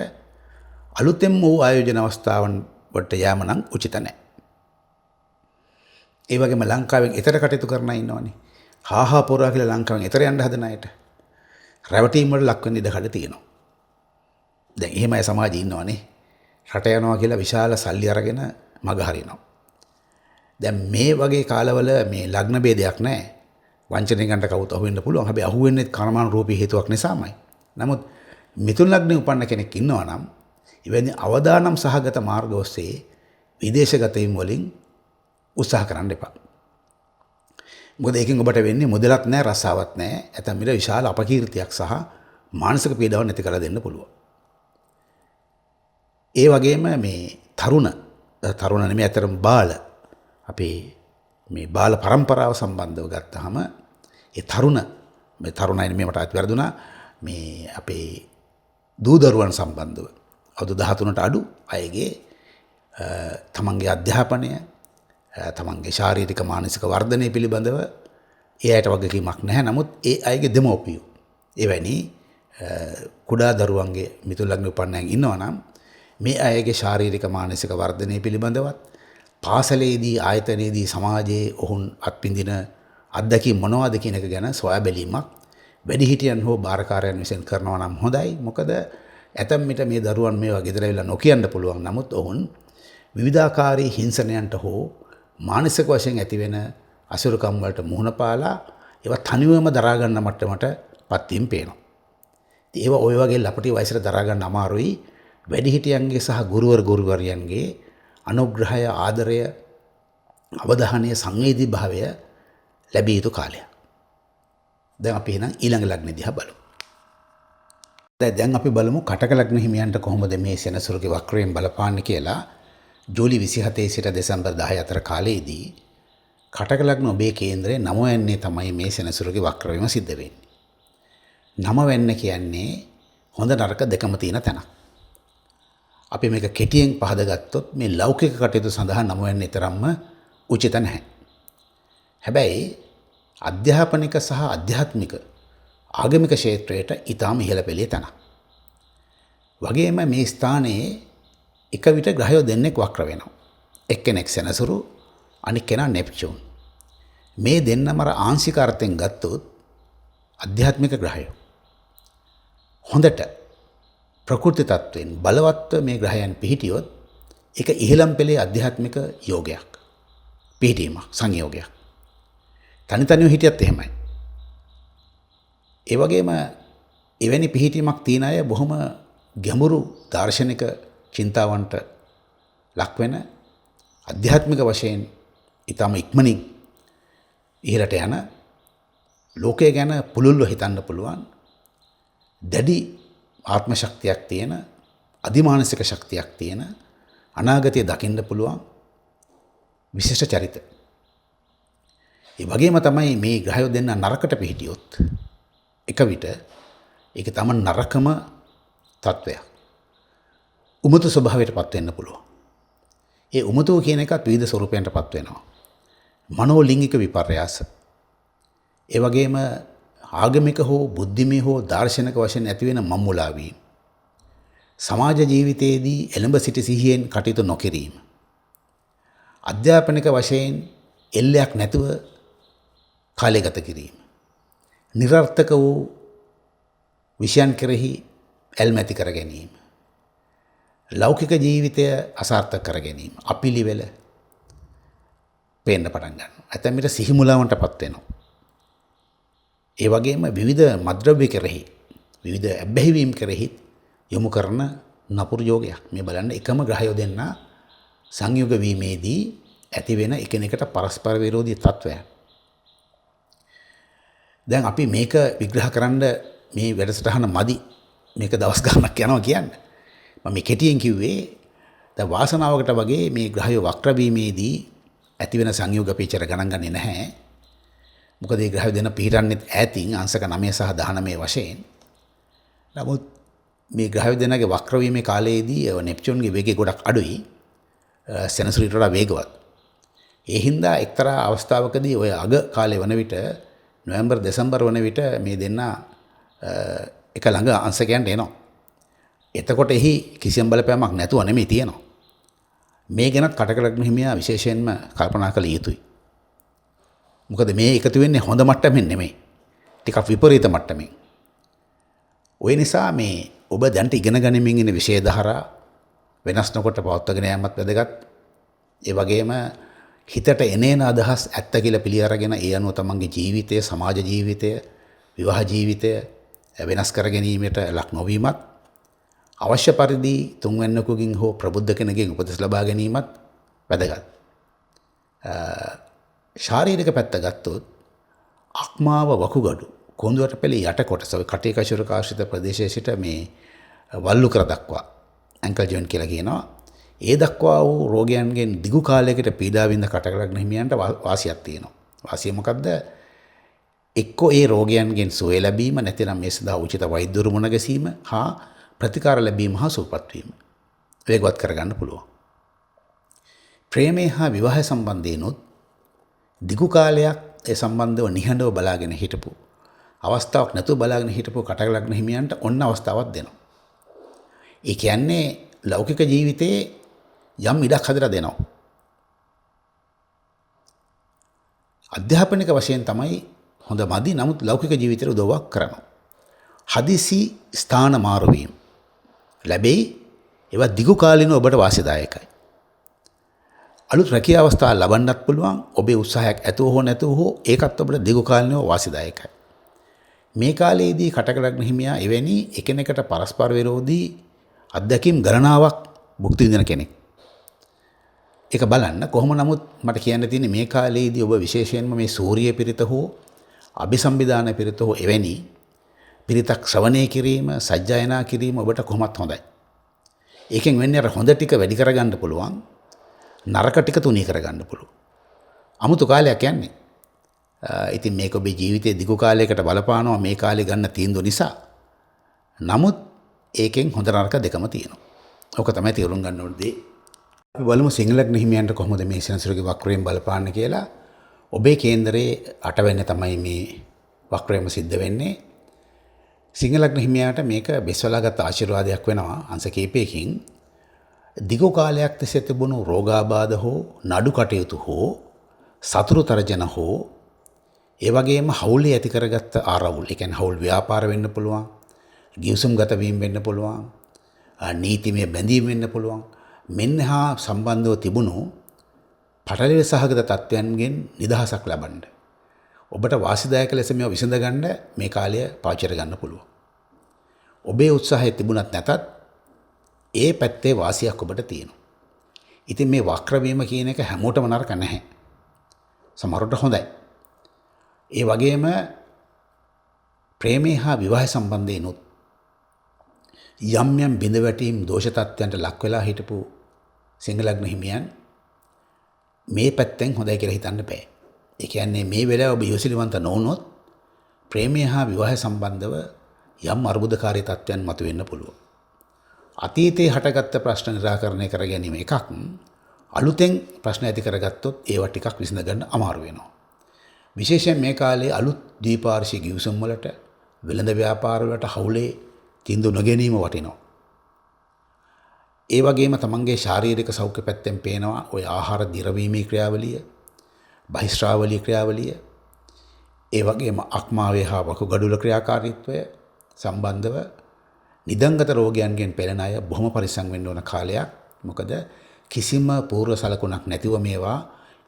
අලුතෙන් වූ ආයෝජන අවස්ථාවන් වලට යාම නම් උචිත නැහැ. ඒ වගේම ලංකාවෙන් ඊතර කටයුතු කරන අය ඉන්නවනේ. හාහා පොරා කියලා ලංකාවෙන් ඊතර යන්න හදන අයට රැවටීම් වල ලක් වෙන්න ඉඩකඩ තියෙනවා. දැන් එහෙම අය සමාජයේ ඉන්නවනේ. රට යනවා කියලා විශාල සල්ලි අරගෙන මග හරිනවා. දැන් මේ වගේ කාලවල මේ ලග්න ભેදයක් නැහැ. වංචනිකයන්ට කවුරුත් අහුවෙන්න පුළුවන්. හැබැයි අහුවෙන්නේ කර්මාන රූපී හේතුවක් නිසාමයි. නමුත් මිථුන ලග්නේ උපන්න කෙනෙක් ඉන්නවා නම් එවැනි අවදානම් සහගත මාර්ග ඔස්සේ විදේශගත වීම වලින් උත්සාහ කරන්න එපා. මොකද ඒකෙන් ඔබට වෙන්නේ මුදලක් නැහැ, රසාවක් නැහැ. ඇතැම් විට විශාල අපකීර්තියක් සහ මානසික පීඩාවක් නැති කරලා දෙන්න පුළුවන්. ඒ වගේම මේ තරුණ නෙමෙයි අතරම බාල අපේ මේ බාල પરම්පරාව සම්බන්ධව ගත්තාම ඒ තරුණයින් මේකට අත් වැරදුනා මේ අපේ දූ දරුවන් සම්බන්ධව අවුරුදු 13ට අඩු අයගේ තමන්ගේ අධ්‍යාපනය තමන්ගේ ශාරීරික මානසික වර්ධනය පිළිබඳව ඒ අයට වගකීමක් නැහැ. නමුත් ඒ අයගේ දෙමව්පියෝ එවැනි කුඩා දරුවන්ගේ මිතුරු ලග්න උපන්නයන් ඉන්නවා නම් මේ අයගේ ශාරීරික මානසික වර්ධනය පිළිබඳවත් පාසලේදී ආයතනයේදී සමාජයේ ඔවුන් අත්විඳින අත්දැකීම් මොනවද කියන එක ගැන සොයා බැලීමක් වැඩිහිටියන් හෝ බාරකාරයන් විසින් කරනවා නම් හොඳයි. මොකද ඇතැම් විට මේ දරුවන් මේවා ගෙදර ඇවිල්ලා නොකියන්න පුළුවන්. නමුත් ඔවුන් විවිධාකාරී හිංසනයන්ට හෝ මානසික වශයෙන් ඇතිවෙන අසුරුකම් වලට මුහුණ පාලා ඒවා තනිවම දරා ගන්න මට්ටමට පත් වීම පේනවා. ඉතින් ඒවා ওই වගේ ලපටි වයසට දරා ගන්න අමාරුයි. වැඩිහිටියන්ගේ සහ ගුරුවරයන්ගේ අනුග්‍රහය, ආදරය, අවධානය, සංවේදී භාවය ලැබිය යුතු කාලයක්. දැන් අපි එහෙනම් ඊළඟ ලග්න දිහා බලමු. දැන් අපි බලමු කටක ලග්න හිමියන්ට කොහොමද මේ සෙනසුරුගේ වක්‍රයෙන් බලපාන්නේ කියලා. ජූලි 27 සිට දෙසැම්බර් 10 අතර කාලයේදී කටක ලග්න ඔබේ කේන්දරේ 9 වෙන්නේ තමයි මේ සෙනසුරුගේ වක්‍ර වීම සිද්ධ වෙන්නේ. 9 වෙන්න කියන්නේ හොඳ නරක දෙකම තියෙන තැනක්. අපි මේක කෙටියෙන් පහද ගත්තොත් මේ ලෞකික කටයුතු සඳහා 9 වෙන්නේ තරම්ම උචිත නැහැ. හැබැයි අධ්‍යාපනික සහ අධ්‍යාත්මික ආගමික ක්ෂේත්‍රයට ඊටාම ඉහළ පෙළේ තැනක්. වගේම මේ ස්ථානයේ එක විට ග්‍රහයෝ දෙන්නෙක් වක්‍ර වෙනවා. එක්කෙනෙක් සෙනසුරු, අනික් කෙනා නෙප්චූන්. මේ දෙන්නම ආංශික අර්ථයෙන් ගත්තොත් අධ්‍යාත්මික ග්‍රහයෝ. හොඳට ප්‍රකෘති තත්වයෙන් බලවත්ව මේ ග්‍රහයන් පිහිටියොත් ඒක ඉහළම් පෙළේ අධ්‍යාත්මික යෝගයක්. පිහිටීමක්, සංයෝගයක්. තනිතනිව හිටියත් එහෙමයි. ඒ වගේම එවැනි පිහිටීමක් තියෙන අය බොහොම ගැඹුරු දාර්ශනික චින්තාවන්ට ලක්වෙන අධ්‍යාත්මික වශයෙන් ඊටම ඉක්මනින් ඉහළට යන ලෝකය ගැන පුළුල්ව හිතන්න පුළුවන් දැඩි ආත්ම ශක්තියක් තියෙන අධිමානසික ශක්තියක් තියෙන අනාගතය දකින්න පුළුවන් විශේෂ චරිත. ඒ වගේම තමයි මේ ග්‍රහයෝ දෙන්න නරකට පිහිටියොත් එක විට ඒක තම නරකම තත්වයක්. උමතු ස්වභාවයට පත් වෙන්න පුළුවන්. ඒ උමතුව කියන එකත් විවිධ ස්වරූපයන්ට පත් වෙනවා. මනෝලිංගික විපර්යාස. ඒ වගේම ආගමික හෝ බුද්ධිමය හෝ දාර්ශනික වශයෙන් ඇති වෙන මම්මුලා වීම. සමාජ ජීවිතයේදී එළඹ සිටි සිහියෙන් කටයුතු නොකිරීම. අධ්‍යාපනික වශයෙන් එල්ලයක් නැතුව කාලය ගත කිරීම. නිරර්ථක වූ විෂයන් කෙරෙහි ඇල්මැති කර ගැනීම. ලෞකික ජීවිතය අසාර්ථක කර ගැනීම. අපිලිවෙල පේන්න පටන් ගන්නවා. ඇතැම් විට සිහිමුලාවන්ට පත් වෙනවා. ඒ වගේම විවිධ මද්ද්‍රව්‍ය කෙරෙහි විවිධ ඇබ්බැහිවීම් කෙරෙහි යොමු කරන නපුරු යෝගයක්. මේ බලන්න එකම ග්‍රහයෝ දෙන්න සංයෝග වීමේදී ඇති වෙන එකිනෙකට පරස්පර විරෝධී තත්ත්වයන්. දැන් අපි මේක විග්‍රහ කරන්න මේ වැඩසටහන මදි. මේක දවස් ගාණක් යනවා කියන්නේ. මම මේ කෙටියෙන් කිව්වේ දැන් වාසනාවකට වගේ මේ ග්‍රහයෝ වක්‍ර වීමේදී ඇති වෙන සංයෝග පිටර ගණන් ගන්නේ නැහැ. මොකද මේ ග්‍රහයෝ දෙන පිටරන්නේ ඈතින් අංශක 9 සහ 19 වශයෙන්. නමුත් මේ ග්‍රහයෝ දෙනගේ වක්‍ර වීමේ කාලයේදී නෙප්චූන්ගේ වේගය ගොඩක් අඩුයි. සෙනසුරට වඩා වේගවත්. ඒ හින්දා එක්තරා අවස්ථාවකදී ඔය අග කාලේ වන විට නොවැම්බර් දෙසැම්බර් වන විට මේ දෙන්න එක ළඟ අංශකයන්ට එනවා. එතකොට එහි කිසියම් බලපෑමක් නැතුව නෙමෙයි තියෙනවා. මේ ගැනත් කටකලග්න හිමියා විශේෂයෙන්ම කල්පනා කළ යුතුයි. මොකද මේ එකතු වෙන්නේ හොඳ මට්ටමින් නෙමෙයි. ටිකක් විපරීත මට්ටමින්. ওই නිසා මේ ඔබ දැන්ට ඉගෙන ගනිමින් ඉන්න විෂය ධාරා වෙනස් නොකොට පවත්වාගෙන යාමත් වැදගත්. ඒ වගේම හිතට එනේන අදහස් ඇත්ත කියලා පිළි අරගෙන ඒ අනුව තමන්ගේ ජීවිතය, සමාජ ජීවිතය, විවාහ ජීවිතය වෙනස් කර ගැනීමට ලක් නොවීමත් අවශ්‍ය පරිදි තුන්වැන්නෙකුගෙන් හෝ ප්‍රබුද්ධ කෙනෙකුගෙන් උපදෙස් ලබා ගැනීමත් වැදගත්. ශාරීරික පැත්ත ගත්තොත් අක්මාව වකුගඩු කොඳුරට පෙළේ යට කොටස ඔය කටේ කශුරක ආශ්‍රිත ප්‍රදේශයේ සිට මේ වල්ලු කර දක්වා ඇන්කල් ජොයින්ට් කියලා කියනවා. ඒ දක්වා වූ රෝගයන්ගෙන් දිගු කාලයකට පීඩා විඳ කටකලග්න හිමියන්ට වාසියක් තියෙනවා. වාසිය මොකද්ද? එක්කෝ ඒ රෝගයන්ගෙන් සුවය ලැබීම, නැතිනම් මේ සඳහා උචිත වෛද්‍යවරු මුණ ගැසීම හා ප්‍රතිකාර ලැබීම හා සුවපත් වීම වේගවත් කරගන්න පුළුවන්. ප්‍රේමය හා විවාහය සම්බන්ධයෙන්ුත් දිගු කාලයක් ඒ සම්බන්ධව නිහඬව බලාගෙන හිටපු අවස්ථාවක් නැතුව බලාගෙන හිටපු කටකලග්න හිමියන්ට ඔන්න අවස්ථාවක් දෙනවා. ඒ කියන්නේ ලෞකික ජීවිතයේ යම් ඉඩක් හදලා දෙනවා. අධ්‍යාපනික වශයෙන් තමයි හොඳ මදි, නමුත් ලෞකික ජීවිතයට උදව්වක් කරනවා. හදිසි ස්ථාන මාරුවීම ලැබෙයි. ඒවා දිගු කාලිනව ඔබට වාසිදායකයි. අලුත් රැකියා අවස්ථා ලබන්නත් පුළුවන්. ඔබේ උත්සාහයක් ඇතුව හෝ නැතුව හෝ ඒකත් ඔබට දිගු කාලිනව වාසිදායකයි. මේ කාලයේදී කටකලග්න හිමියා එවැනි එකිනෙකට පරස්පර විරෝධී අත්දැකීම් ගණනාවක් භුක්ති විඳින කෙනෙක්. ඒක බලන්න කොහොම නමුත් මට කියන්න තියෙන්නේ මේ කාලයේදී ඔබ විශේෂයෙන්ම මේ සූර්ය පිරිත හෝ අභිසම්විධාන පිරිත හෝ එවැනි පිරිතක් ශ්‍රවණය කිරීම, සජ්ජායනා කිරීම ඔබට කොහොමත් හොඳයි. ඒකෙන් වෙන්නේ අර හොඳ ටික වැඩි කරගන්න පුළුවන්, නරක ටික තුනී කරගන්න පුළුවන්. අමුතු කාලයක් යන්නේ. ඉතින් මේක ඔබේ ජීවිතයේ දිගු කාලයකට බලපානවා මේ කාලේ ගන්න තීන්දුව නිසා. නමුත් ඒකෙන් හොඳ නරක දෙකම තියෙනවා. ඕක තමයි තේරුම් ගන්න ඕන දේ. අපි බලමු සිංහලග්න හිමියන්ට කොහොමද මේ සෙනසුරුගේ වක්‍රයෙන් බලපාන්න කියලා. ඔබේ කේන්දරයේ 8 වෙනි තමයි මේ වක්‍රයම සිද්ධ වෙන්නේ. සිංහලග්න හිමියාට මේක බෙස්වලාගත් ආශිර්වාදයක් වෙනවා අංශ කීපයකින්. දිගු කාලයක් තිස්සේ තිබුණු රෝගාබාධ හෝ නඩු කටයුතු හෝ සතුරු තරජන හෝ ඒ වගේම හවුලේ ඇති කරගත්ත ආරවුල්, ඒ කියන්නේ හවුල් ව්‍යාපාර වෙන්න පුළුවන්, ගිවිසුම්ගත වීම වෙන්න පුළුවන්, නීතිමය බැඳීම් වෙන්න පුළුවන්. මෙන්න හා සම්බන්ධව තිබුණු පටලැවිලි සහගත තත්ත්වයන්ගෙන් නිදහසක් ලබන්න ඔබට වාසිදායක ලෙස මේව විසඳ ගන්න මේ කාලය පාවිච්චි කර ගන්න පුළුවන්. ඔබේ උත්සාහය තිබුණත් නැතත් ඒ පැත්තේ වාසියක් ඔබට තියෙනවා. ඉතින් මේ වක්‍රවීම කියන එක හැමෝටම නරක නැහැ. සමහරට හොඳයි. ඒ වගේම ප්‍රේමය හා විවාහ සම්බන්ධයෙන්ුත් යම් යම් බිඳවැටීම් දෝෂ තත්ත්වයන්ට ලක් වෙලා හිටපු සිංහ ලග්න හිමියන් මේ පැත්තෙන් හොඳයි කියලා හිතන්න බෑ. ඒ කියන්නේ මේ වෙලාව ඔබ යොසිලිවන්ත නොවුනොත් ප්‍රේමය හා විවාහ සම්බන්ධව යම් අර්බුදකාරී තත්ත්වයන් මතුවෙන්න පුළුවන්. අතීතයේ හටගත්ත ප්‍රශ්න නිරාකරණය කර ගැනීම එකක්. අලුතෙන් ප්‍රශ්න ඇති කරගත්තොත් ඒවා ටිකක් විසඳ ගන්න අමාරු වෙනවා. විශේෂයෙන් මේ කාලේ අලුත් ද්විපාර්ශ්වික ගිවිසුම් වලට වෙළඳ ව්‍යාපාර වලට හවුලේ තීන්දුව නොගැනීම වටිනවා. ඒ වගේම තමන්ගේ ශාරීරික සෞඛ්‍ය පැත්තෙන් පේනවා ඔය ආහාර දිරවීමේ ක්‍රියාවලිය, බහිස්ත්‍රාවලී ක්‍රියාවලිය, ඒ වගේම අක්මාවේ හා වකුගඩුවල ක්‍රියාකාරීත්වය සම්බන්ධව නිදංගත රෝගයන්ගෙන් පෙළෙන අය බොහොම පරිස්සම් වෙන්න ඕන කාලයක්. මොකද කිසිම පූර්ව සලකුණක් නැතිව මේවා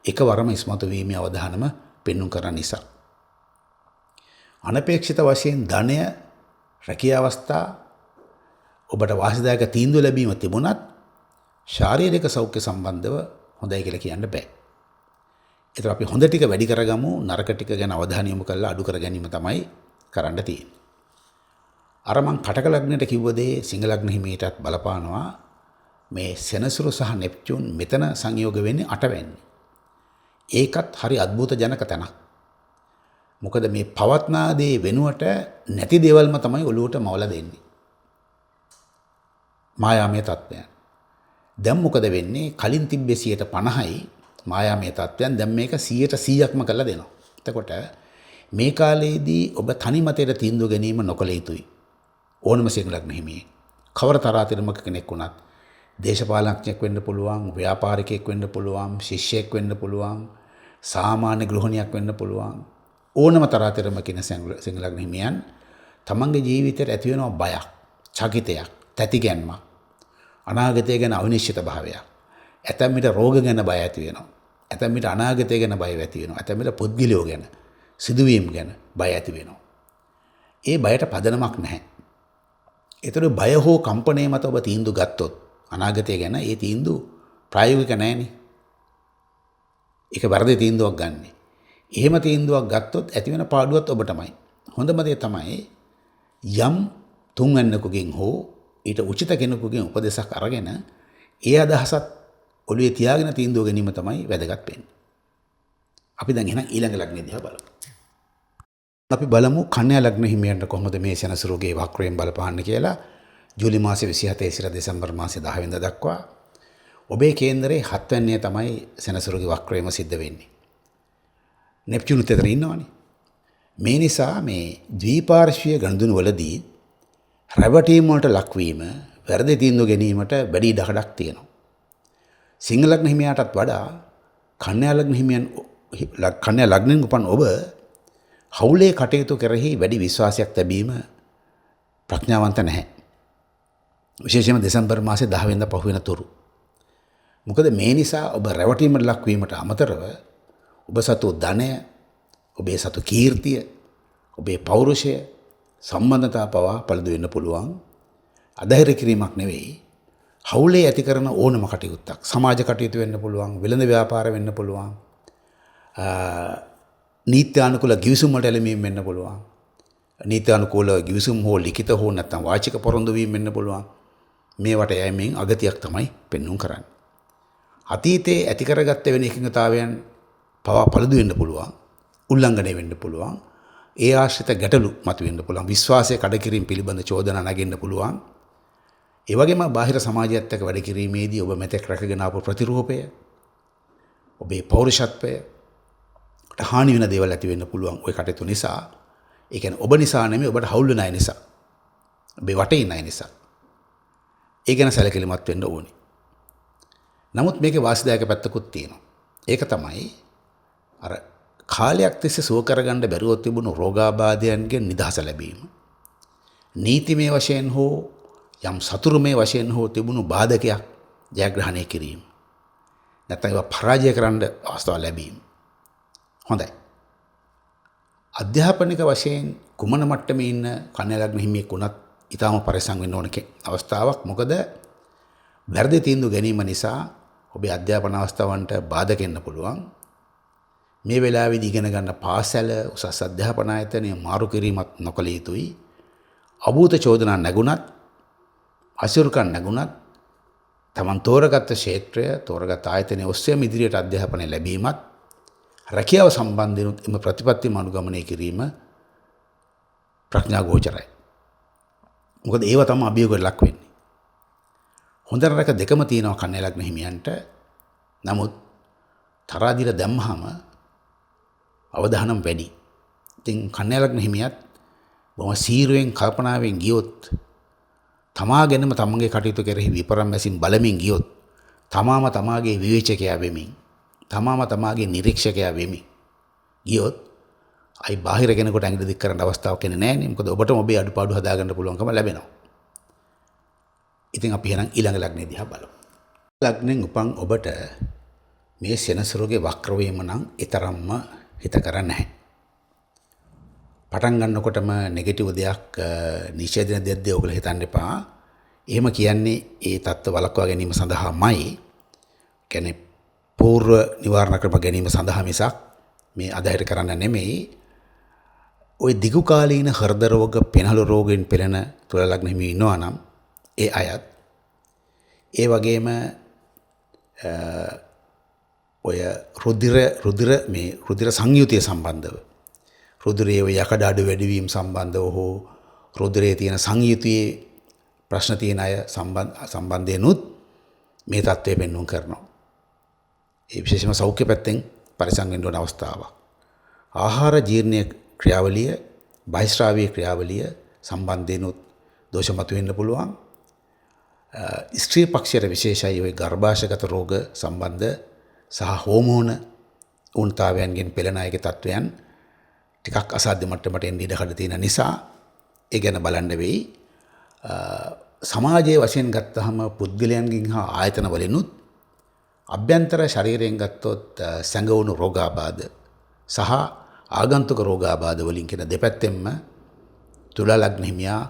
එකවරම ඉස්මතු වීමේ අවධානම පෙන්වුම් කරන නිසා. අනපේක්ෂිත වශයෙන් ධනය, රැකියා අවස්ථා, ඔබට වාසිදායක තීන්දුව ලැබීම තිබුණත් ශාරීරික සෞඛ්‍ය සම්බන්ධව හොඳයි කියලා කියන්න බෑ. ඒතර අපි හොඳ ටික වැඩි කරගමු, නරක ටික ගැන අවධානය යොමු කරලා අඩු කර ගැනීම තමයි කරන්න තියෙන්නේ. අර මං කටක ලග්නයට කිව්ව දේ සිංහ ලග්න හිමියටත් බලපානවා. මේ සෙනසුරු සහ නෙප්චූන් මෙතන සංයෝග වෙන්නේ 8 වෙන්නේ. ඒකත් හරි අద్భుත ජනක තැනක්. මොකද මේ පවත්නා දේ වෙනුවට නැති දේවල්ම තමයි ඔළුවට මවලා දෙන්නේ. මායාමය තත්ත්වයන්. දැන් මොකද වෙන්නේ? කලින් තිබ්බේ 50%යි මායාමය තත්ත්වයන් දැන් මේක 100%ක්ම කරලා දෙනවා. එතකොට මේ කාලේදී ඔබ තනි මතයට තීන්දුව ගැනීම නොකළ යුතුයි. ඕනම සිංහ ලග්න හිමියෙක් කවර තරාතිරමක කෙනෙක් වුණත් දේශපාලනඥයෙක් වෙන්න පුළුවන්, ව්‍යාපාරිකයෙක් වෙන්න පුළුවන්, ශිෂ්‍යයෙක් වෙන්න පුළුවන්, සාමාන්‍ය ගෘහණියක් වෙන්න පුළුවන්. ඕනම තරාතිරමක කෙන සිංහ ලග්න හිමියන් තමන්ගේ ජීවිතයට ඇති වෙනවා බයක්, චකිතයක්, තැතිගැන්මක්, අනාගතය ගැන අවිනිශ්චිත භාවයක්. ඇතැම් විට රෝග ගැන බය ඇති වෙනවා. ඇතැම් විට අනාගතය ගැන බය ඇති වෙනවා. ඇතැම් විට පුද්ගලයෝ ගැන, සිදුවීම් ගැන බය ඇති වෙනවා. ඒ බයට පදනමක් නැහැ. ඒතර බය හෝ කම්පණය මත ඔබ තීන්දුව ගත්තොත් අනාගතය ගැන ඒ තීන්දුව ප්‍රායෝගික නැහැනේ. ඒක වැරදි තීන්දුවක් ගන්නෙ. එහෙම තීන්දුවක් ගත්තොත් ඇති වෙන පාඩුවත් ඔබටමයි. හොඳම දේ තමයි යම් තුන්වැන්නෙකුගෙන් හෝ ඊට උචිත කෙනෙකුගෙන් උපදෙසක් අරගෙන ඒ අදහසත් ඔළුවේ තියාගෙන තීන්දුව ගැනීම තමයි වැදගත් වෙන්නේ. අපි දැන් එහෙනම් ඊළඟ ලග්නෙ දිහා බලමු. අපි බලමු කන්‍යා ලග්න හිමියන්ට කොහොමද මේ සෙනසුරුගේ වක්‍රයෙන් බලපාන්නේ කියලා. ජූලි මාසේ 27 සිට දෙසැම්බර් මාසේ 10 වෙනිදා දක්වා ඔබේ කේන්දරේ 7 වෙනිය තමයි සෙනසුරුගේ වක්‍රයම සිද්ධ වෙන්නේ. නෙප්චූන් උතර ඉන්නවනේ. මේ නිසා මේ ද්විපාර්ශ්වීය ගණදුණු වලදී රැවටීම් වලට ලක්වීම, වැරදි තීන්දුව ගැනීමට වැඩි ඉඩකඩක් තියෙනවා. සිංහ ලග්න හිමියාටත් වඩා කන්‍යා ලග්නෙන් උපන් ඔබ හවුලේ කටයුතු කෙරෙහි වැඩි විශ්වාසයක් තැබීම ප්‍රඥාවන්ත නැහැ. විශේෂයෙන්ම දෙසැම්බර් මාසේ 10 වෙනිදා පහුවෙන තුරු. මොකද මේ නිසා ඔබ රැවටීමට ලක්වීමට අමතරව ඔබ සතු ධනය, ඔබේ සතු කීර්තිය, ඔබේ පෞරුෂය, සම්බන්ධතා පවා පළුදු වෙන්න පුළුවන්. අධෛර්ය කිරීමක් නෙවෙයි, හවුලේ ඇති කරන ඕනම කටයුත්තක්, සමාජ කටයුතු වෙන්න පුළුවන්, වෙළඳ ව්‍යාපාර වෙන්න පුළුවන්, නීත්‍යානුකූල ගිවිසුම් වලට එළඹීම වෙන්න පුළුවන්. නීත්‍යානුකූල ගිවිසුම් හෝ ලිඛිත හෝ නැත්නම් වාචික පොරොන්දු වීම වෙන්න පුළුවන්. මේවට යෑමෙන් අගතියක් තමයි පෙන්වුම් කරන්නේ. අතීතයේ ඇති කරගත්ත වෙන එකඟතාවයන් පවා පළුදු වෙන්න පුළුවන්, උල්ලංඝනය වෙන්න පුළුවන්. ඒ ආශ්‍රිත ගැටලු මතුවෙන්න පුළුවන්. විශ්වාසය කඩකිරීම පිළිබඳ චෝදනා නගින්න පුළුවන්. ඒ වගේම බාහිර සමාජයත් එක්ක වැඩ කිරීමේදී ඔබ මෙතෙක් රැකගෙන ආපු ප්‍රතිරූපය, ඔබේ පෞරුෂත්වය හානි වෙන දේවල් ඇති වෙන්න පුළුවන් ওই කටයුතු නිසා. ඒ කියන්නේ ඔබ නිසා නෙමෙයි, ඔබට හවුල් වෙන අය නිසා, ඔබේ වටේ ඉන්න අය නිසා. ඒ ගැන සැලකිලිමත් වෙන්න ඕනේ. නමුත් මේකේ වාසිදායක පැත්තකුත් තියෙනවා. ඒක තමයි අර කාලයක් තිස්සේ සුව කරගන්න බැරුව තිබුණු රෝගාබාධයන්ගෙන් නිදහස ලැබීම. නීතිමය වශයෙන් හෝ යම් සතුරුමය වශයෙන් හෝ තිබුණු බාධකයක් ජයග්‍රහණය කිරීම. නැත්නම් ඒවා පරාජය කරන්න අවස්ථාව ලැබීම. හොඳයි. අධ්‍යාපනික වශයෙන් කුමන මට්ටමේ ඉන්න කන්‍යා ලග්න හිමියෙක් වුණත් ඊටාම පරිස්සම් වෙන්න ඕන අවස්ථාවක්. මොකද වැරදි තීන්දුව ගැනීම නිසා ඔබේ අධ්‍යාපන අවස්ථාවන්ට බාධක වෙන්න පුළුවන්. මේ වෙලාවේදී ඉගෙන ගන්න පාසල උසස් අධ්‍යාපන ආයතනය මාරු කිරීමත් නොකළ යුතුයි. අභූත චෝදනා නැගුණත් අසුරුකම් නැගුණත් තමන් තෝරගත්ත ක්ෂේත්‍රය තෝරගත් ආයතනය ඔස්සේම ඉදිරියට අධ්‍යාපනය ලැබීමත් රැකියාව සම්බන්ධයෙන් එම ප්‍රතිපත්තිම අනුගමනය කිරීම ප්‍රඥා ගෝචරයි. මොකද ඒව තමයි අභියෝගයට ලක් වෙන්නේ. හොඳ නරක දෙකම තියෙනවා කන්‍යා ලග්න හිමියන්ට. නමුත් තරහා දීලා දැම්මහම අවධානම වැඩි. ඉතින් කන්‍යා ලග්න හිමියත් බොහොම සීරුවෙන් කල්පනාවෙන් ගියොත් තමාගෙනම තමන්ගේ කටයුතු කෙරෙහි විපරම්පැසින් බලමින් ගියොත් තමාම තමාගේ විවේචකයා වෙමින් තමාම තමාගේ නිරීක්ෂකයා වෙමින් ගියොත් අයි බාහිර කෙනෙකුට ඇඟිලි දික් කරන්න අවස්ථාවක් එන්නේ නැහැ නේ. මොකද ඔබටම ඔබේ අඩුපාඩු හදාගන්න පුළුවන්කම ලැබෙනවා. ඉතින් අපි එහෙනම් ඊළඟ ලග්නේ දිහා බලමු. ලග්නෙන් උපන් ඔබට මේ සෙනසුරුගේ වක්‍ර වීම නම් ඊතරම්ම හිත කරන්නේ නැහැ. පටන් ගන්නකොටම නෙගටිව් දෙයක් නිෂේධන දෙයක්ද ඔයගොල්ලෝ හිතන්න එපා. එහෙම කියන්නේ ඒ தত্ত্ব වළක්වා ගැනීම සඳහාමයි. කියන්නේ පූර්ව නිවාරණ ක්‍රම ගැනීම සඳහා මිසක් මේ අධෛර්ය කරන්න නෙමෙයි. ওই දිගු කාලීන හෘද රෝග, පෙනහළු රෝගයෙන් පෙළෙන තුලා ලග්න හිමි ඉන්නවා නම් ඒ අයත් ඒ වගේම ඔය රුධිර සංයුතිය සම්බන්ධව රුධිරයේ යකඩ අඩු වැඩිවීම සම්බන්ධව හෝ රුධිරයේ තියෙන සංයුතියේ ප්‍රශ්න තියෙන අය සම්බන්ධයෙන්ුත් මේ தත්ත්වය පෙන්වුම් කරනවා. ඒ විශේෂම සෞඛ්‍ය පැත්තෙන් පරිසම් වෙන්න ඕන අවස්ථාවක්. ආහාර ජීර්ණීය ක්‍රියාවලිය, බහිස්රාවීය ක්‍රියාවලිය සම්බන්ධයෙන්ුත් දෝෂ මතුවෙන්න පුළුවන්. ස්ත්‍රී පක්ෂයට විශේෂයි ඔය ගර්භාෂයගත රෝග සම්බන්ධ සහ හෝමෝන උන්තාවයන්ගෙන් පෙළෙන අයගේ තත්වයන් ටිකක් අසාධ්‍ය මට්ටමට එන්න ඉඩ කඩ තියෙන නිසා ඒ ගැන බලන්න වෙයි. සමාජයේ වශයෙන් ගත්තහම පුද්ගලයන්ගෙන් හා ආයතන වලිනුත් අභ්‍යන්තර ශරීරයෙන් ගත්තොත් සැඟවුණු රෝගාබාධ සහ ආගන්තුක රෝගාබාධ වලින් කියන දෙපැත්තෙන්ම තුලා ලග්න හිමියා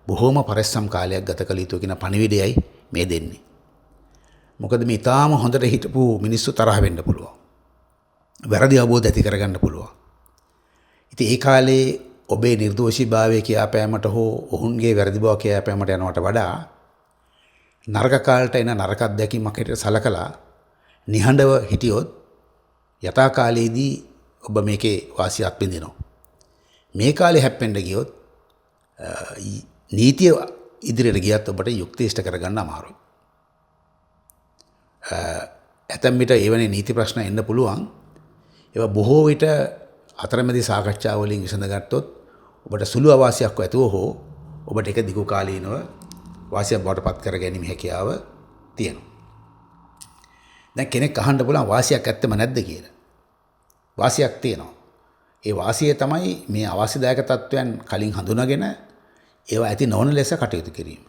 බොහෝම පරිස්සම් කාලයක් ගත කළ යුතු කියන පණිවිඩයයි මේ දෙන්නේ. මොකද මේ ඊටාම හොඳට හිටපු මිනිස්සු තරහ වෙන්න පුළුවන්. වැරදි අවබෝධ ඇති කරගන්න පුළුවන්. ඉතින් ඒ කාලේ ඔබේ නිර්දෝෂීභාවය කියාපෑමට හෝ ඔවුන්ගේ වැරදි බව කියාපෑමට යනවට වඩා නරක කාලට එන නරක අත්දැකීමක් හැටියට සලකලා නිහඬව හිටියොත් යථා කාලයේදී ඔබ මේකේ වාසිය අත්විඳිනවා. මේ කාලේ හැප්පෙන්න ගියොත් නීතිය ඉදිරියට ගියත් ඔබට යුක්ති ඉෂ්ට කරගන්න අමාරුයි. ඇතැම් විට එවැනි නීති ප්‍රශ්න එන්න පුළුවන්. ඒවා බොහෝ විට අතරමැදි සාකච්ඡා වලින් විසඳගත්තොත් ඔබට සුළු අවාසියක් ඇතුව හෝ ඔබට එක දිගු කාලීනව වාසියක් බවට පත් කර ගැනීම හැකියාව තියෙනවා. දැන් කෙනෙක් අහන්න පුළුවන් වාසියක් ඇත්තම නැද්ද කියලා. වාසියක් තියෙනවා. ඒ වාසිය තමයි මේ අවාසිදායක තත්වයන් කලින් හඳුනාගෙන ඒවා ඇති නොවන ලෙස කටයුතු කිරීම.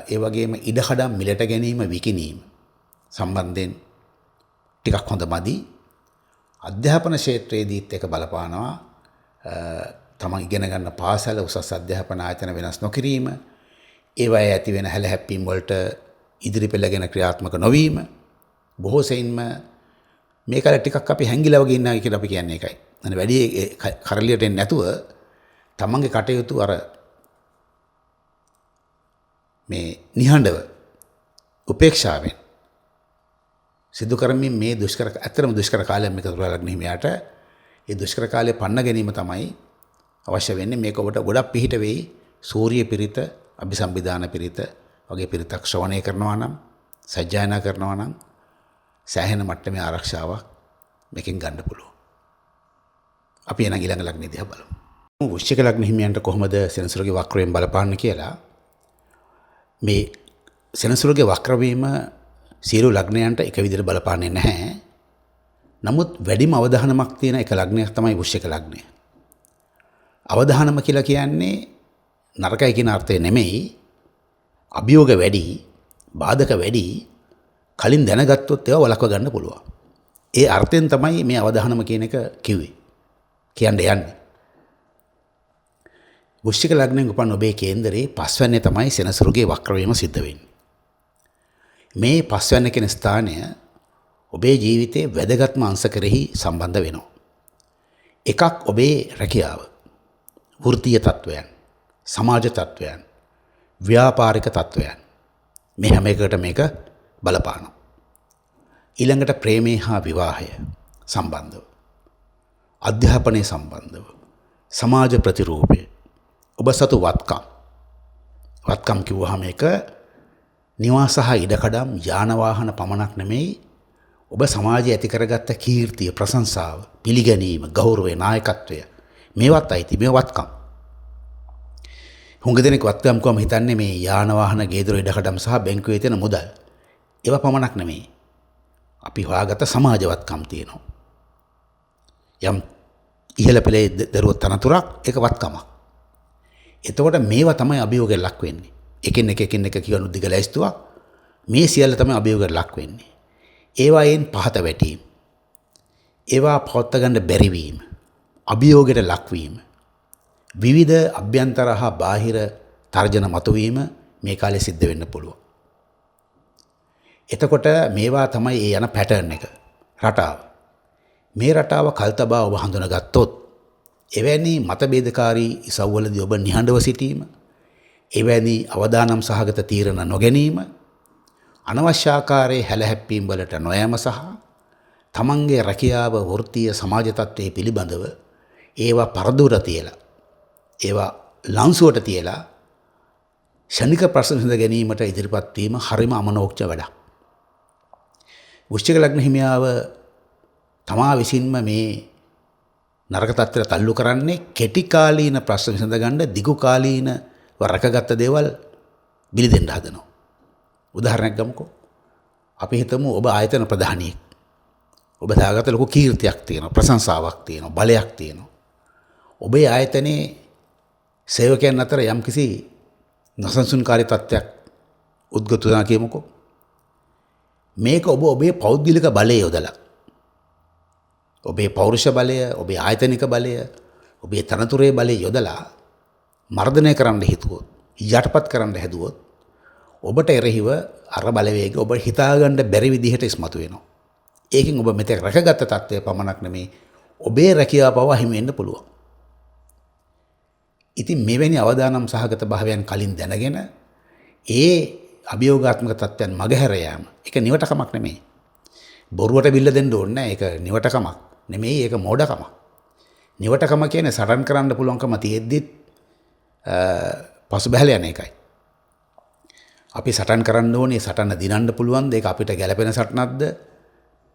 ඒ වගේම ඉඩකඩම් මිලට ගැනීම විකිණීම සම්බන්ධයෙන් ටිකක් හොඳ මදි. අධ්‍යාපන ක්ෂේත්‍රයේදීත් එක බලපානවා. තමන් ඉගෙන ගන්න පාසල උසස් අධ්‍යාපන ආයතන වෙනස් නොකිරීම, ඒවායේ ඇති වෙන හැලහැප්පීම් වලට ඉදිරිපෙළගෙන ක්‍රියාත්මක නොවීම, බොහෝ සෙයින්ම මේකල ටිකක් අපි හැංගිලා වගේ ඉන්නවා කියලා අපි කියන්නේ ඒකයි. අනේ වැඩි කරලියට එන්නේ නැතුව තමන්ගේ කටයුතු අර මේ නිහඬව උපේක්ෂාවෙන් සිදු කරමින් මේ ඇත්තම දුෂ්කර කාලයක් මේක තුලා ලග්න හිමියාට ඒ දුෂ්කර කාලේ පන්න ගැනීම තමයි අවශ්‍ය වෙන්නේ. මේක ඔබට ගොඩක් පිහිට වෙයි. සූර්ය පිරිත, අභිසම්බිදාන පිරිත වගේ පිරිතක් ශ්‍රවණය කරනවා නම්, සජ්ජායනා කරනවා නම් සෑහෙන මට්ටමේ ආරක්ෂාවක් මේකෙන් ගන්න පුළුවන්. අපි එන ඊළඟ ලග්නෙ දිහා බලමු. වෘශ්චික ලග්න හිමියන්ට කොහොමද සෙනසුරුගේ වක්‍රයෙන් බලපාන්නේ කියලා. මේ සෙනසුරුගේ වක්‍ර වීම සියලු ලග්නයන්ට එක විදිහට බලපාන්නේ නැහැ. නමුත් වැඩිම අවධානමක් තියෙන එක ලග්නයක් තමයි වෘශ්චික ලග්නය. අවධානම කියලා කියන්නේ නරකයි කියන අර්ථය නෙමෙයි. අභියෝග වැඩි, බාධක වැඩි. කලින් දැනගත්තොත් ඒවා වළක්ව ගන්න පුළුවන්. ඒ අර්ථයෙන් තමයි මේ අවධානම කියන එක කිව්වේ. කියන්නේ. වෘශ්චික ලග්නයෙන් උපන් ඔබේ කේන්දරේ පස්වැන්නේ තමයි සෙනසුරුගේ වක්‍ර වීම සිද්ධ වෙන්නේ. මේ පස්වැන්න කියන ස්ථානය ඔබේ ජීවිතයේ වැදගත්ම අංශ කෙරෙහි සම්බන්ධ වෙනවා. එකක් ඔබේ රැකියාව, වෘත්තීය තත්වයන්, සමාජ තත්වයන්, ව්‍යාපාරික තත්වයන්. මේ හැම එකකට මේක බලපානවා. ඊළඟට ප්‍රේමය හා විවාහය සම්බන්ධව, අධ්‍යාපනය සම්බන්ධව, සමාජ ප්‍රතිරූපය, ඔබ සතු වත්කම් කිව්වහම මේක නිවාස හා ඉඩකඩම් යාන වාහන පමණක් නෙමෙයි, ඔබ සමාජයේ ඇති කරගත්ත කීර්තිය, ප්‍රශංසාව, පිළිගැනීම, ගෞරවය, නායකත්වය මේවත් අයිති. මේ වත්කම්. හුඟ දෙනෙක් වත්කම් කොහොම හිතන්නේ මේ යාන වාහන, ගේදොර, ඉඩකඩම් සහ බැංකුවේ තියෙන මුදල්. ඒවා පමණක් නෙමෙයි. අපි හොයාගත්ත සමාජ වත්කම් තියෙනවා. යම් ඉහළ පෙළේ දරුවෝ තනතුරක්, ඒක වත්කමක්. එතකොට මේවා තමයි අභියෝගයට ලක් වෙන්නේ. එකින් එක කියනු දිග ලැයිස්තුවක්. මේ සියල්ල තමයි අභියෝගයට ලක් වෙන්නේ. ඒවායෙන් පහත වැටීම, ඒවා පවත්වා ගන්න බැරිවීම, අභියෝගයට ලක්වීම, විවිධ අභ්‍යන්තර හා බාහිර තර්ජන මතුවීම මේ කාලේ සිද්ධ වෙන්න පුළුවන්. එතකොට මේවා තමයි ඒ යන පැටර්න් එක, රටාව. මේ රටාව කල්තබා ඔබ හඳුනාගත්තොත්, එවැනි මතභේදකාරී ඉසව්වලදී ඔබ නිහඬව සිටීම, එවැනි අවදානම් සහගත තීරණ නොගැනීම, අනවශ්‍ය ආකාරයේ හැලහැප්පීම් වලට නොයෑම සහ තමන්ගේ රැකියාව, වෘත්තීය සමාජ තත්ත්වයේ පිළිබඳව ඒවා පරදුර තියලා, ඒවා ලංසුවට තියලා ශනික ප්‍රශ්න විසඳ ගැනීමට ඉදිරිපත් වීම හරිම අමනෝක්ෂ වැඩක්. වෘශ්චික ලග්න හිමියාව තමා විසින්ම මේ නරක තත්ත්වයට තල්ලු කරන්නේ කෙටි කාලීන ප්‍රශ්න විසඳ ගන්න දිගු කාලීන රැකගත්ත දේවල් බිලි දෙන්න හදනවා. උදාහරණයක් ගමුකෝ. අපි හිතමු ඔබ ආයතන ප්‍රධානියෙක්. ඔබ දාගත්ත ලොකු කීර්තියක් තියෙනවා, ප්‍රශංසාවක් තියෙනවා, බලයක් තියෙනවා. ඔබේ ආයතනයේ සේවකයන් අතර යම්කිසි නොසන්සුන්කාරී තත්ත්වයක් උද්ගත වෙනවා කියමුකෝ. මේක ඔබ ඔබේ පෞද්ගලික බලය යොදලා, ඔබේ පෞරුෂ බලය, ඔබේ ආයතනික බලය, ඔබේ තනතුරේ බලය යොදලා මර්ධනය කරන්න හිතුවොත්, යටපත් කරන්න හැදුවොත්, ඔබට එරෙහිව අර බලවේගය ඔබ හිතාගන්න බැරි විදිහට ඉස්මතු වෙනවා. ඒකෙන් ඔබ මෙතෙක් රැකගත්ත තත්ත්වය පමණක් නෙමේ, ඔබේ රැකියාව පවා හිමි වෙන්න පුළුවන්. ඉතින් මෙවැනි අවදානම් සහගත භාවයන් කලින් දැනගෙන ඒ අභියෝගාත්මක තත්ත්වයන් මගහැර යාම, ඒක නිවටකමක් නෙමෙයි. බොරුවට බිල්ල දෙන්න ඕනේ නැහැ. ඒක නිවටකමක් නෙමෙයි, ඒක මෝඩකමක්. නිවටකම කියන්නේ සටන් කරන්න පුළුවන්කම තියෙද්දිත් පසුබැහැල යන එකයි. අපි සටන් කරන්න ඕනේ, සටන දිනන්න පුළුවන්ද, ඒක අපිට ගැළපෙන සටනක්ද,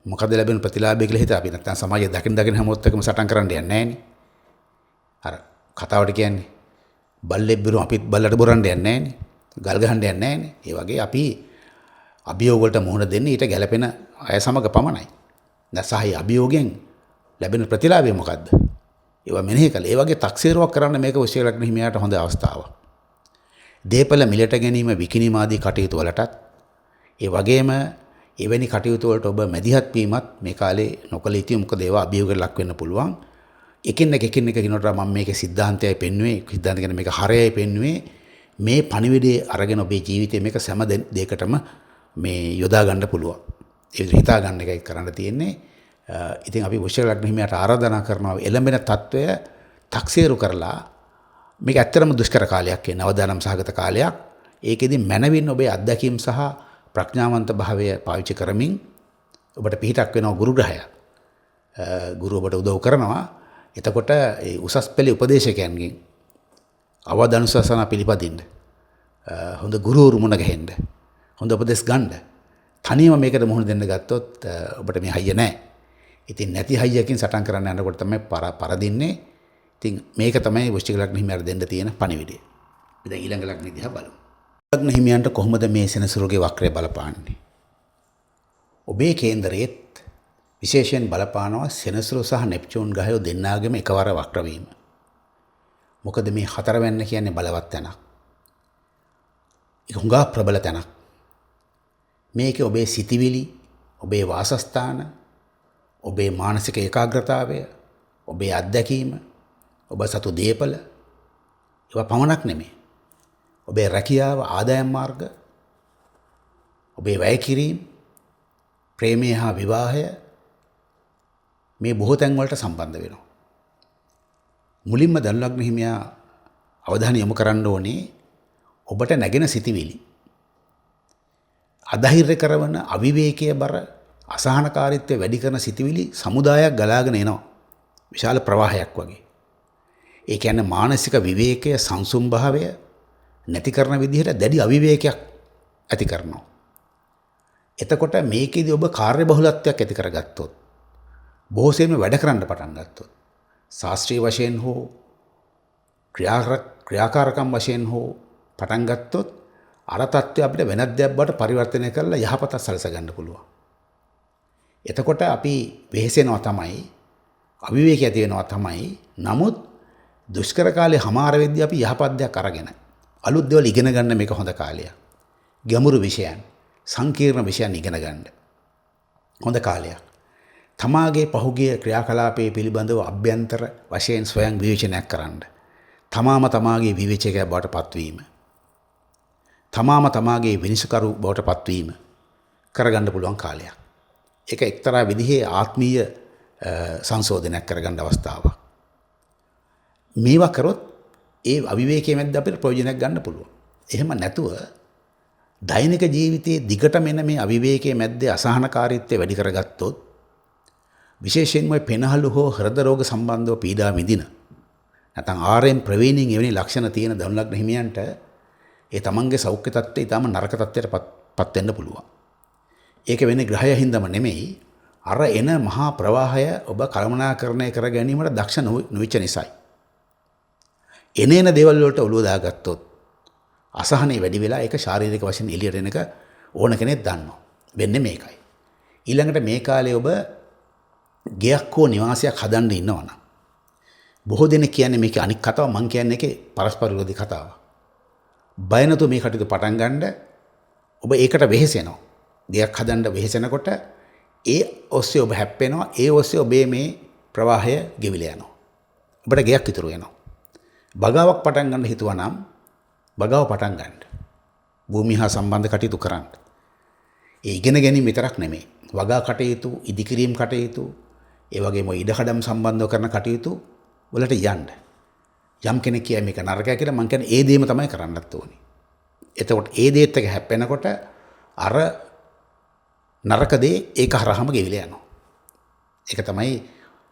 මොකද ලැබෙන ප්‍රතිලාභය කියලා හිතා අපි නැත්තම් සමාජයේ දකින් හැමෝත් එක්කම සටන් කරන්න යන්නේ නැහැ නේ. අර කතාවට කියන්නේ බල්ලෙක් බිරු අපිත් බල්ලට බොරන්න යන්නේ නැහැ නේ. ගල් ගහන්න යන්නේ නැහැ නේ. ඒ වගේ අපි අභියෝග වලට මුහුණ දෙන්නේ ඊට ගැළපෙන අය සමග පමණයි. නැසහයි අභියෝගයෙන් ලැබෙන ප්‍රතිලාභය මොකද්ද? ඒවා මෙනෙහි කළා. ඒ වගේ තක්සේරුවක් කරන්න මේක වෘශ්චික ලග්න හිමියාට හොඳ අවස්ථාවක්. දේපල මිලට ගැනීම, විකිණීම ආදී කටයුතු වලටත්, ඒ වගේම එවැනි කටයුතු වලට ඔබ මැදිහත් වීමත් මේ කාලේ නොකළ යුතුයි. මොකද ඒවා අභියෝගයට ලක් වෙන්න පුළුවන්. එකින් එක කියනකොට මම මේකේ සිද්ධාන්තයයි පෙන්වුවේ, සිද්ධාන්ත කියන්නේ මේක හරයයි පෙන්වුවේ. මේ පණිවිඩයේ අරගෙන ඔබේ ජීවිතේ මේක සෑම දෙයකටම මේ යොදා ගන්න පුළුවන්. ඒ විදිහට හිතා ගන්න එකයි කරන්න තියෙන්නේ. ඉතින් අපි වෘශ්චික ලග්න හිමියාට ආරාධනා කරනවා එළඹෙන తত্ত্বය තක්සේරු කරලා, මේක ඇත්තටම දුෂ්කර කාලයක්, නවදානම් සහගත කාලයක්. ඒකෙදි මනවින් ඔබේ අත්දැකීම් සහ ප්‍රඥාවන්ත භාවය පාවිච්චි කරමින් ඔබට පිහිටක් වෙනවා ගුරු ග්‍රහය. ගුරු ඔබට උදව් කරනවා. එතකොට ඒ උසස් පෙළේ උපදේශකයන්ගෙන් අවවාද අනුශාසනා පිළිපදින්න, හොඳ ගුරුවරු මුණ ගැහෙන්න, හොඳ උපදෙස් ගන්න. තනියම මේකට මුහුණ දෙන්න ගත්තොත් ඔබට මේ හයිය නැහැ. ඉතින් නැති හයියකින් සටන් කරන්න යනකොට තමයි පරදින්නේ. ඉතින් මේක තමයි වෘශ්චික ලග්න හිමියාට දෙන්න තියෙන පණිවිඩය. දැන් ඊළඟ ලග්න දිහා බලමු. ලග්න හිමියන්ට කොහොමද මේ සෙනසුරුගේ වක්‍රය බලපාන්නේ? ඔබේ කේන්දරයේත් විශේෂයෙන් බලපානවා සෙනසුරු සහ නෙප්චූන් ග්‍රහයෝ දෙන්නාගේම එකවර වක්‍ර වීම. මොකද මේ හතරවැන්න කියන්නේ බලවත් තැනක්. ඒක හුඟා ප්‍රබල තැනක්. මේකේ ඔබේ සිතිවිලි, ඔබේ වාසස්ථාන, ඔබේ මානසික ඒකාග්‍රතාවය, ඔබේ අත්දැකීම, ඔබ සතු දේපල, ඒවා පමණක් නෙමෙයි. ඔබේ රැකියාව, ආදායම් මාර්ග, ඔබේ වැය කිරීම, ප්‍රේමය හා විවාහය මේ බොහෝ තැන්වලට සම්බන්ධ වෙනවා. මුලින්ම ධනු ලග්න හිමියා අවධානය යොමු කරන්න ඕනේ ඔබට නැගෙන සිතිවිලි. අධෛර්ය කරන, අවිවේකීය බර, අසහනකාරීත්වය වැඩි කරන සිතිවිලි සමුදායක් ගලාගෙන එනවා. විශාල ප්‍රවාහයක් වගේ. ඒ කියන්නේ මානසික විවේකය, සංසුම් භාවය නැති කරන විදිහට දැඩි අවිවේකයක් ඇති කරනවා. එතකොට මේකෙදි ඔබ කාර්යබහුලත්වයක් ඇති කරගත්තොත්, බොහෝසෙයින්ම වැඩ කරන්න පටන් ගත්තොත්, ශාස්ත්‍රීය වශයෙන් හෝ ක්‍රියාකාරකම් වශයෙන් හෝ පටන් ගත්තොත් අර තත්ත්වය අපිට වෙනත් දෙයක් බවට පරිවර්තනය කරලා යහපතක් සලස ගන්න පුළුවන්. එතකොට අපි වෙහෙසෙනවා තමයි, අවිවේකී ඇති වෙනවා තමයි. නමුත් දුෂ්කර කාලේ හමාර වෙද්දී අපි යහපත් දෙයක් අරගෙන අලුත් දේවල් ඉගෙන ගන්න මේක හොඳ කාලයක්. ගැඹුරු විෂයන්, සංකීර්ණ විෂයන් ඉගෙන ගන්න හොඳ කාලයක්. තමාගේ පහුගිය ක්‍රියාකලාපයේ පිළිබඳව අභ්‍යන්තර වශයෙන් ස්වයං විවේචනයක් කරන්න. තමාම තමාගේ විවේචකයා බවට පත්වීම. තමාම තමාගේ විනිශ්චයකරු බවට පත්වීම කරගන්න පුළුවන් කාලයක්. ඒක එක්තරා විදිහේ ආත්මීය සංශෝධනයක් කරගන්න අවස්ථාවක්. මේවා කරොත් ඒ අවිවේකයේ මැද්ද අපිට ප්‍රයෝජනයක් ගන්න පුළුවන්. එහෙම නැතුව දෛනික ජීවිතයේ දිගටම එන මේ අවිවේකයේ මැද්දේ අසහනකාරීත්වය වැඩි කරගත්තොත්, විශේෂයෙන්ම පෙනහළු හෝ හෘද රෝග සම්බන්ධව පීඩා විඳින නැත්නම් ආරෙන් ප්‍රවීණින් එවැනි ලක්ෂණ තියෙන ධනු ලග්න හිමියන්ට ඒ තමන්ගේ සෞඛ්‍ය තත්ත්වය ඊටම නරක තත්ත්වයට පත් වෙන්න පුළුවන්. ඒක වෙන්නේ ග්‍රහය හින්දාම නෙමෙයි, අර එන මහා ප්‍රවාහය ඔබ කළමනාකරණය කර ගැනීමට දක්ෂ නොවිච්ච නිසායි. එන දේවල් වලට ඔළුව දාගත්තොත් අසහනේ වැඩි වෙලා ඒක ශාරීරික වශයෙන් එළියට එනක ඕන කෙනෙක් දන්නවා. වෙන්නේ මේකයි. ඊළඟට මේ කාලේ ඔබ ගෙයක් හෝ නිවාසයක් හදන්න ඉන්නවනම්, බොහෝ දෙනෙක් කියන්නේ මේක අනික් කතාව, මං කියන්නේ ඒකේ පරස්පර විරෝධී කතාවක්. බය නැතුව මේ කටයුතු පටන් ගන්න. ඔබ ඒකට වෙහෙසෙනවා. ගෙයක් හදන්න වෙහෙසෙනකොට ඒ ඔස්සේ ඔබ හැප්පෙනවා. ඒ ඔස්සේ ඔබේ මේ ප්‍රවාහය ගෙවිලා යනවා. ඔබට ගෙයක් ඉතුරු වෙනවා. බගාවක් පටන් ගන්න හිතුවා නම් බගාව පටන් ගන්න. භූමිය හා සම්බන්ධ කටයුතු කරන්න. ඒ ඉගෙන ගැනීම විතරක් නෙමෙයි. වගා කටයුතු, ඉදිකිරීම් කටයුතු, ඒ වගේම ඉඩකඩම් සම්බන්ධව කරන කටයුතු වලට යන්න. යම් කෙනෙක් කියයි මේක නරකයි කියලා, මං කියන්නේ ඒ දේම තමයි කරන්නත් ඕනේ. එතකොට ඒ දේත් එක හැප්පෙනකොට අර නරක දේ ඒක හරහාම ගෙවිලා යනවා. ඒක තමයි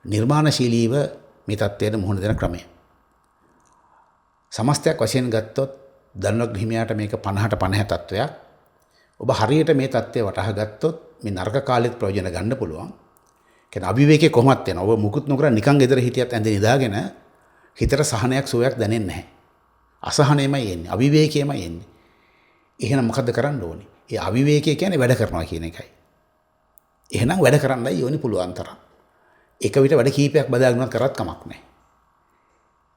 නිර්මාණශීලීව මේ தත්ත්වයට මුහුණ දෙන ක්‍රමය. සමස්තයක් වශයෙන් ගත්තොත් ධනු ලග්න හිමියාට මේක 50ට 50 තත්ත්වයක්. ඔබ හරියට මේ தත්ත්වය වටහා ගත්තොත් මේ නරක කාලෙත් ප්‍රයෝජන ගන්න පුළුවන්. කියන්නේ අවිවේකයේ කොහොමත් වෙනවා. ඔබ මුකුත් නොකර නිකන් ගෙදර හිටියත් ඇඳේ නිදාගෙන හිතට සහනයක් සුවයක් දැනෙන්නේ නැහැ. අසහනෙමයි එන්නේ, අවිවේකයමයි එන්නේ. එහෙනම් මොකද්ද කරන්න ඕනේ? ඒ අවිවේකය කියන්නේ වැඩ කරනවා කියන එකයි. එහෙනම් වැඩ කරන්නයි ඕනි පුළුවන් තරම්. එක විට වැඩ කීපයක් බදාගෙනවත් කරත් කමක් නැහැ.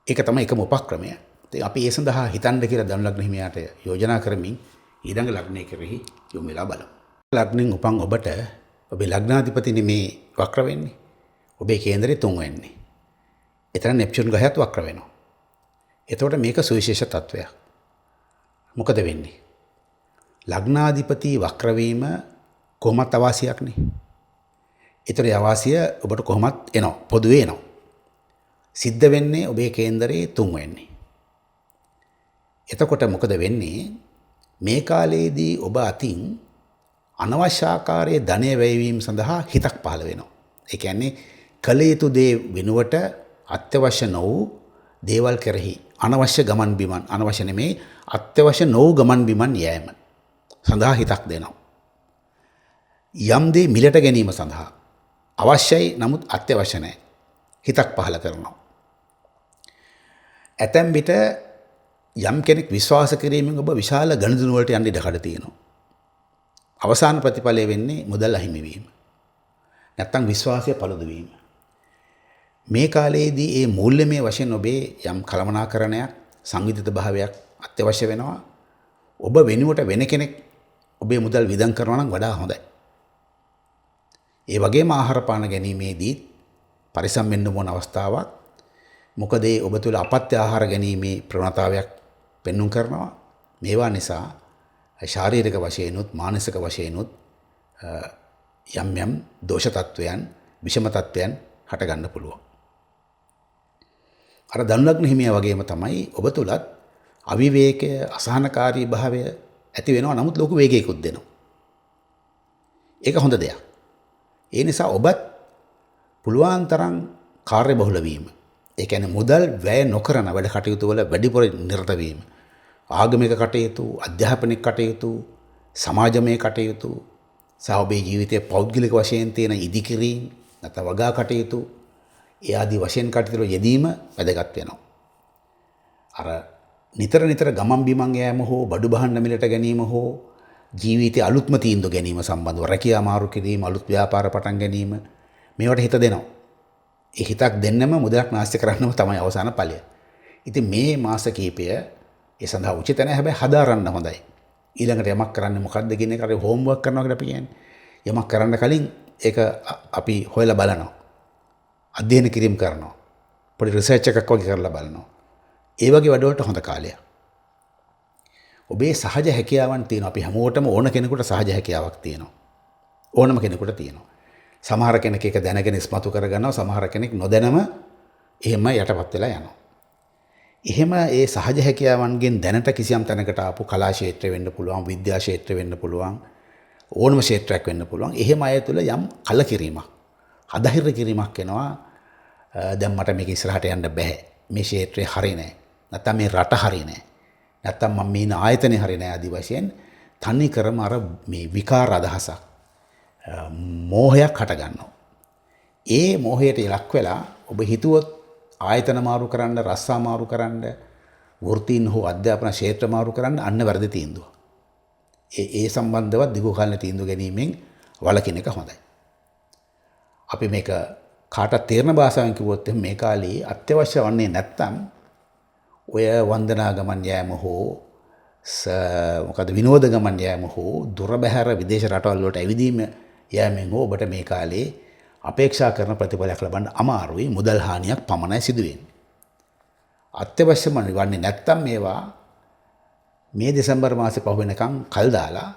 ඒක තමයි එකම උපක්‍රමය. ඉතින් අපි ඒ සඳහා හිතන්න කියලා ධනු ලග්න හිමියාට යෝජනා කරමින් ඊළඟ ලග්නය කෙරෙහි යොමු වෙලා බලමු. ලග්නෙන් උපන් ඔබට ඔබේ ලග්නාධිපතිනේ මේ වක්‍ර වෙන්නේ. ඔබේ කේන්දරේ 3 වෙන්නේ. එතන නෙප්චූන් ග්‍රහයත් වක්‍ර වෙනවා. එතකොට මේක සුවිශේෂ තත්වයක්. මොකද වෙන්නේ? ලග්නාධිපති වක්‍ර වීම කොහොමත් අවාසියක් නේ. ඒතර අවාසිය ඔබට කොහොමත් එනවා. පොදුවේ එනවා. සිද්ධ වෙන්නේ ඔබේ කේන්දරේ 3 වෙන්නේ. එතකොට මොකද වෙන්නේ? මේ කාලයේදී ඔබ අතින් අනවශ්‍ය ආකාරයේ ධනය වැයවීම සඳහා හිතක් පහළ වෙනවා. ඒ කියන්නේ කළ යුතු දේ වෙනුවට අත්‍යවශ්‍ය නොවූ දේවල් කෙරෙහි අනවශ්‍ය ගමන් බිමන්, අනවශ්‍ය නෙමේ අත්‍යවශ්‍ය නොවූ ගමන් බිමන් යෑම සඳහා හිතක් දෙනවා. යම් දේ මිලට ගැනීම සඳහා අවශ්‍යයි, නමුත් අත්‍යවශ්‍ය නැහැ. හිතක් පහළ කරනවා. ඇතැම් විට යම් කෙනෙක් විශ්වාස කිරීමෙන් ඔබ විශාල ගණදුණු වලට යන්න ඉඩ කඩ තියෙනවා. අවසාන ප්‍රතිඵලය වෙන්නේ මුදල් අහිමි වීම. නැත්තම් විශ්වාසය පළුදු වීම. මේ කාලයේදී මේ මූල්‍යමය වශයෙන් ඔබේ යම් කළමනාකරණයක්, සංවිධිත භාවයක් අත්‍යවශ්‍ය වෙනවා. ඔබ වෙනුවට වෙන කෙනෙක් ඔබේ මුදල් විදන් කරනවා නම් වඩා හොඳයි. ඒ වගේම ආහාර පාන ගැනීමේදී පරිස්සම් වෙන්න ඕන අවස්ථාවක්. මොකද ඔබ තුළ අපත්‍ය ආහාර ගැනීමේ ප්‍රවණතාවයක් පෙන්눔 කරනවා. මේවා නිසා ශාරීරික වශයෙන්ුත් මානසික වශයෙන්ුත් යම් යම් දෝෂ තත්වයන් විෂම තත්වයන් හට ගන්න පුළුවන්. අර ධනු ලග්න හිමියා වගේම තමයි ඔබ තුලත් අවිවේකය අසහනකාරී භාවය ඇති වෙනවා. නමුත් ලොකු වේගයකුත් දෙනවා. ඒක හොඳ දෙයක්. ඒ නිසා ඔබත් පුළුවන් තරම් කාර්ය බහුල වීම. ඒ කියන්නේ මුදල් වැය නොකරන වැඩ කටයුතු වල වැඩිපුර නිරත වීම. ආගමික කටයුතු, අධ්‍යාපනික කටයුතු, සමාජමය කටයුතු, සහ ඔබේ ජීවිතයේ පෞද්ගලික වශයෙන් තියෙන ඉදිකිරීම, නැත්නම් වගා කටයුතු, ඒ ආදී වශයෙන් කටයුතු යෙදීම වැදගත් වෙනවා. අර නිතර ගමන් බිමන් යෑම හෝ බඩු බහන්න මිලට ගැනීම හෝ ජීවිතයේ අලුත්ම තීන්දුව ගැනීම සම්බන්ධව රැකියා මාරු කිරීම, අලුත් ව්‍යාපාර පටන් ගැනීම මේවට හිත දෙනවා. ඒ හිතක් දෙන්නම මුදලක් නාස්ති කරන්නම තමයි අවසාන ඵලය. ඉතින් මේ මාස කීපය ඒ සඳහා උචිත නැහැ. හැබැයි හදාරන්න හොඳයි. ඊළඟට යමක් කරන්න මොකක්ද කියන එක අර හෝම්වර්ක් කරනවා කියලා අපි කියන්නේ. යමක් කරන්න කලින් ඒක අපි හොයලා බලනවා. අධ්‍යයන කිරීම කරනවා. පොඩි රිසර්ච් එකක් වගේ කරලා බලනවා. ඒ වගේ වැඩවලට හොඳ කාලයක්. ඔබේ සහජ හැකියාවන් තියෙනවා. අපි හැමෝටම ඕන කෙනෙකුට සහජ හැකියාවක් තියෙනවා. ඕනම කෙනෙකුට තියෙනවා. සමහර කෙනෙක් ඒක දැනගෙන ඉස්මතු කරගන්නවා. සමහර කෙනෙක් නොදැනම එහෙම යටපත් වෙලා යනවා. එහෙම ඒ සහජ හැකියාවන්ගෙන් දැනට කිසියම් තැනකට ආපු කලා ක්ෂේත්‍රය වෙන්න පුළුවන්, විද්‍යා ක්ෂේත්‍රය වෙන්න පුළුවන්, ඕනම ක්ෂේත්‍රයක් වෙන්න පුළුවන්. එහෙම අය තුළ යම් කලකිරීමක්, අධෛර්ය කිරීමක් එනවා. දැන් මට මේක ඉස්සරහට යන්න බෑ. මේ ක්ෂේත්‍රය හරි නෑ. නැත්තම් මේ රට හරි නෑ. නැත්තම් මම මේ ආයතනේ හරි නෑ ආදි වශයෙන් තනි කරම අර මේ විකාර අදහසක්, මෝහයක් හට ගන්නවා. ඒ මෝහයට ඉලක්ක වෙලා ඔබ හිතුවොත් ආයතන මාරු කරන්න, රස්සා මාරු කරන්න, වෘත්තීන් හෝ අධ්‍යාපන ක්ෂේත්‍ර මාරු කරන්න අන්න වැරදි තීන්දුව. ඒ සම්බන්ධව දිගු කාලීන තීන්දුව ගැනීමෙන් වළකින එක හොඳයි. අපි මේක කාටත් තේරෙන භාෂාවෙන් කිව්වොත් මේ කාලේ අත්‍යවශ්‍ය වන්නේ නැත්තම් ඔය වන්දනා ගමන් යෑම හෝ මොකද විනෝද ගමන් යෑම හෝ දුර බැහැර විදේශ රටවල් වලට ඇවිදීම යෑමෙන් හෝ ඔබට මේ කාලේ අපේක්ෂා කරන ප්‍රතිඵලයක් ලබන්න අමාරුයි. මුදල් හානියක් පමණයි සිදු වෙන්නේ. අත්‍යවශ්‍යම වන්නේ නැත්තම් මේවා මේ දෙසැම්බර් මාසේ පහු වෙනකන් කල් දාලා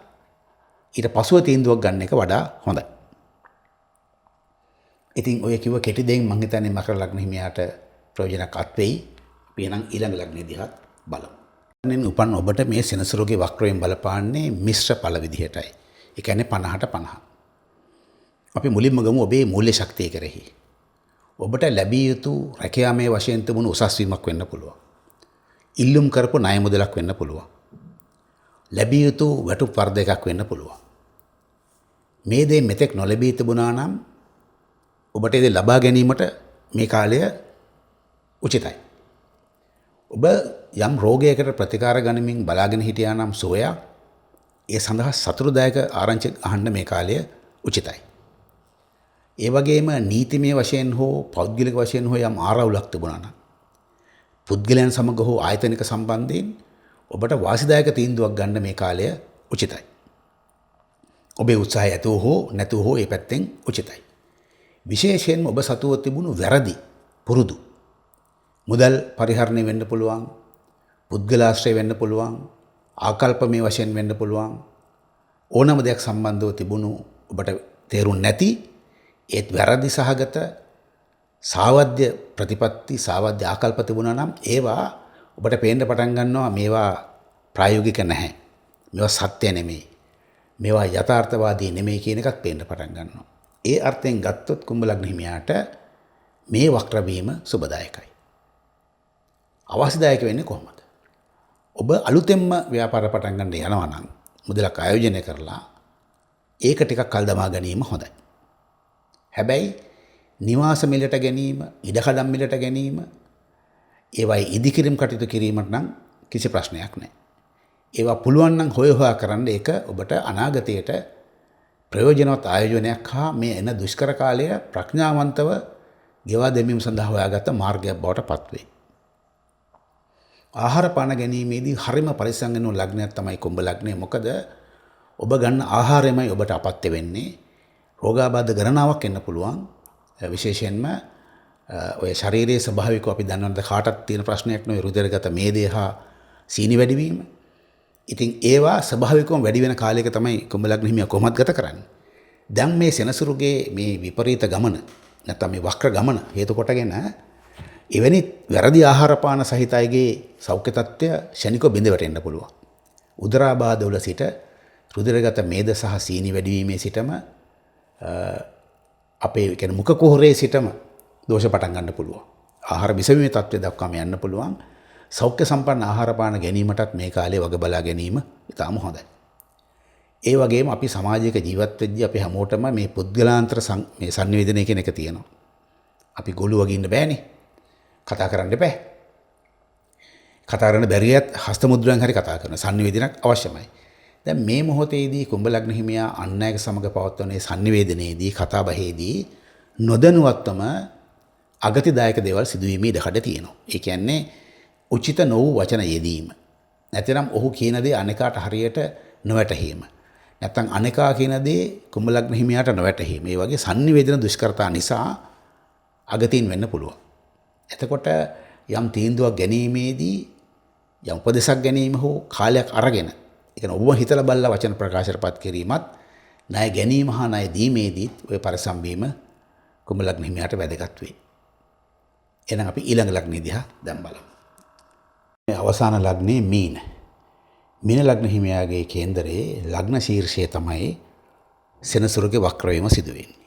ඊට පසුව තීන්දුවක් ගන්න එක වඩා හොඳයි. ඉතින් ඔය කිව්ව කෙටි දෙයින් මම හිතන්නේ මකර ලග්න හිමියාට ප්‍රයෝජනක් අත් වෙයි. අපි නම් ඊළඟ ලග්නේ දිහා බලමු. නෙන් උපන් ඔබට මේ සෙනසුරුගේ වක්‍රයෙන් බලපාන්නේ මිශ්‍ර ඵල විදිහටයි. ඒ කියන්නේ 50ට 50. අපි මුලින්ම ගමු ඔබේ මූල්‍ය ශක්තිය කෙරෙහි. ඔබට ලැබිය යුතු රැකියාමය වශයෙන් තිබුණු උසස් වීමක් වෙන්න පුළුවන්. ඉල්ලුම් කරපු ණය මුදලක් වෙන්න පුළුවන්. ලැබිය යුතු වැටුප් වර්ධකයක් වෙන්න පුළුවන්. මේ දේ මෙතෙක් නොලැබී තිබුණා නම් ඔබට ඒ ලබා ගැනීමට මේ කාලය උචිතයි. ඔබ යම් රෝගයකට ප්‍රතිකාර ගනිමින් බලාගෙන හිටියා නම් සුවයක්, ඒ සඳහා සතුටුදායක ආරංචි අහන්න මේ කාලය උචිතයි. ඒ වගේම නීතිමය වශයෙන් හෝ පෞද්ගලික වශයෙන් හෝ යම් ආරවුලක් තිබුණා නම් පුද්ගලයන් සමග හෝ ආයතනික සම්බන්ධයෙන් ඔබට වාසිදායක තීන්දුවක් ගන්න මේ කාලය උචිතයි. ඔබේ උත්සාහය ඇතුව හෝ නැතුව හෝ ඒ පැත්තෙන් උචිතයි. විශේෂයෙන්ම ඔබ සතුව තිබුණු වැරදි පුරුදු මුදල් පරිහරණය වෙන්න පුළුවන්, පුද්ගලාශ්‍රය වෙන්න පුළුවන්, ආකල්පමය වශයෙන් වෙන්න පුළුවන්, ඕනම දෙයක් සම්බන්ධව තිබුණු ඔබට තේරුම් නැති ඒත් වැරදි සහගත සාවද්‍ය ප්‍රතිපත්ති, සාවද්‍ය ආකල්ප තිබුණා නම් ඒවා ඔබට පේන්න පටන් ගන්නවා මේවා ප්‍රායෝගික නැහැ, මේවා සත්‍ය නෙමෙයි, මේවා යථාර්ථවාදී නෙමෙයි කියන එකත් පේන්න පටන් ගන්නවා. ඒ අර්ථයෙන් ගත්තොත් කුම්භ ලග්න හිමියාට මේ වක්‍ර වීම සුබදායකයි. අවාසිදායක වෙන්නේ කොහොමද? ඔබ අලුතෙන්ම ව්‍යාපාර පටන් ගන්න යනවා නම් මුදලක් ආයෝජනය කරලා ඒක ටිකක් කල් දමා ගැනීම හොඳයි. හැබැයි නිවාස මිලට ගැනීම, ඉඩකඩම් මිලට ගැනීම, ඒවයි ඉදිකිරීම කටයුතු කිරීමට නම් කිසි ප්‍රශ්නයක් නැහැ. ඒවා පුළුවන් නම් හොයා කරන්න ඒක ඔබට අනාගතයට ප්‍රයෝජනවත් ආයෝජනයක් හා මේ එන දුෂ්කර කාලය ප්‍රඥාවන්තව ගෙවා දැමීම සඳහා හොයාගත්ත මාර්ගයක් බවට පත්වේ. ආහාර පාන ගැනීමේදී හරිම පරිස්සම් වෙන ලග්නයක් තමයි කුම්භ ලග්නය. මොකද ඔබ ගන්න ආහාරයමයි ඔබට අපත්‍ය වෙන්නේ. රෝගාබාධ ගණනාවක් එන්න පුළුවන්. විශේෂයෙන්ම ඔය ශාරීරික ස්වභාවිකව අපි දන්නවද කාටත් තියෙන ප්‍රශ්නයක් නෙවෙයි රුධිරගත මේදේ හා සීනි වැඩිවීම. ඉතින් ඒවා ස්වභාවිකවම වැඩි වෙන කාලයක තමයි කුම්භ ලග්න හිමියා කොහොමද ගත කරන්නේ. දැන් මේ සෙනසුරුගේ මේ විපරීත ගමන නැත්නම් මේ වක්‍ර ගමන හේතු කොටගෙන එවැනි වැරදි ආහාර පාන සහිත අයගේ සෞඛ්‍ය තත්ත්වය ශනිකව බිඳ වැටෙන්න පුළුවන්. උදරාබාධවල සිට රුධිරගත මේද සහ සීනි වැඩිවීමේ සිටම අපේ කියන්නේ මුඛ කුහරයේ සිටම දෝෂ පටන් ගන්න පුළුවන්. ආහාර විසවීමේ තත්ත්වය දක්වාම යන්න පුළුවන්. සෞඛ්‍ය සම්පන්න ආහාර පාන ගැනීමටත් මේ කාලේ වග බලා ගැනීම ඉතාම හොඳයි. ඒ වගේම අපි සමාජයක ජීවත් වෙද්දී අපි හැමෝටම මේ පුද්ගලාන්තර මේ sannivedana කියන එක තියෙනවා. අපි ගොළු වගේ ඉන්න බෑනේ. කතා කරන්න එපා. කතා කරන්න බැරියත් හස්ත මුද්‍රාවෙන් හරි කතා කරන sannivedanaක් අවශ්‍යමයි. දැන් මේ මොහොතේදී කුම්භ ලග්න හිමියා අන් අයක සමග පවත්වන මේ sannivedanයේදී කතා බහේදී නොදැනුවත්වම අගතිදායක දේවල් සිදුවීමේ ඉඩකඩ තියෙනවා. ඒ කියන්නේ උචිත නොවූ වචන යෙදීම. නැතිනම් ඔහු කියන දේ අනෙකාට හරියට නොවැටහීම. නැත්නම් අනෙකා කියන දේ කුම්භ ලග්න හිමියාට නොවැටහීම. මේ වගේ sannivedana දුෂ්කරතා නිසා අගතින් වෙන්න පුළුවන්. එතකොට යම් තීන්දුවක් ගැනීමේදී යම් උපදේශක් ගැනීම හෝ කාලයක් අරගෙන ඒ කියන්නේ ඔබ හිතලා බලලා වචන ප්‍රකාශයටපත් කිරීමත් ණය ගැනීම හා ණය දීමේදීත් ඔය පරිසම්බීම කුම්භ ලග්න හිමියාට වැදගත් වේ. එහෙනම් අපි ඊළඟ ලග්නෙ දිහා දැන් බලමු. මේ අවසාන ලග්නේ මීන. මීන ලග්න හිමියාගේ කේන්දරේ ලග්න ශීර්ෂය තමයි සෙනසුරුගේ වක්‍ර වීම සිදු වෙන්නේ.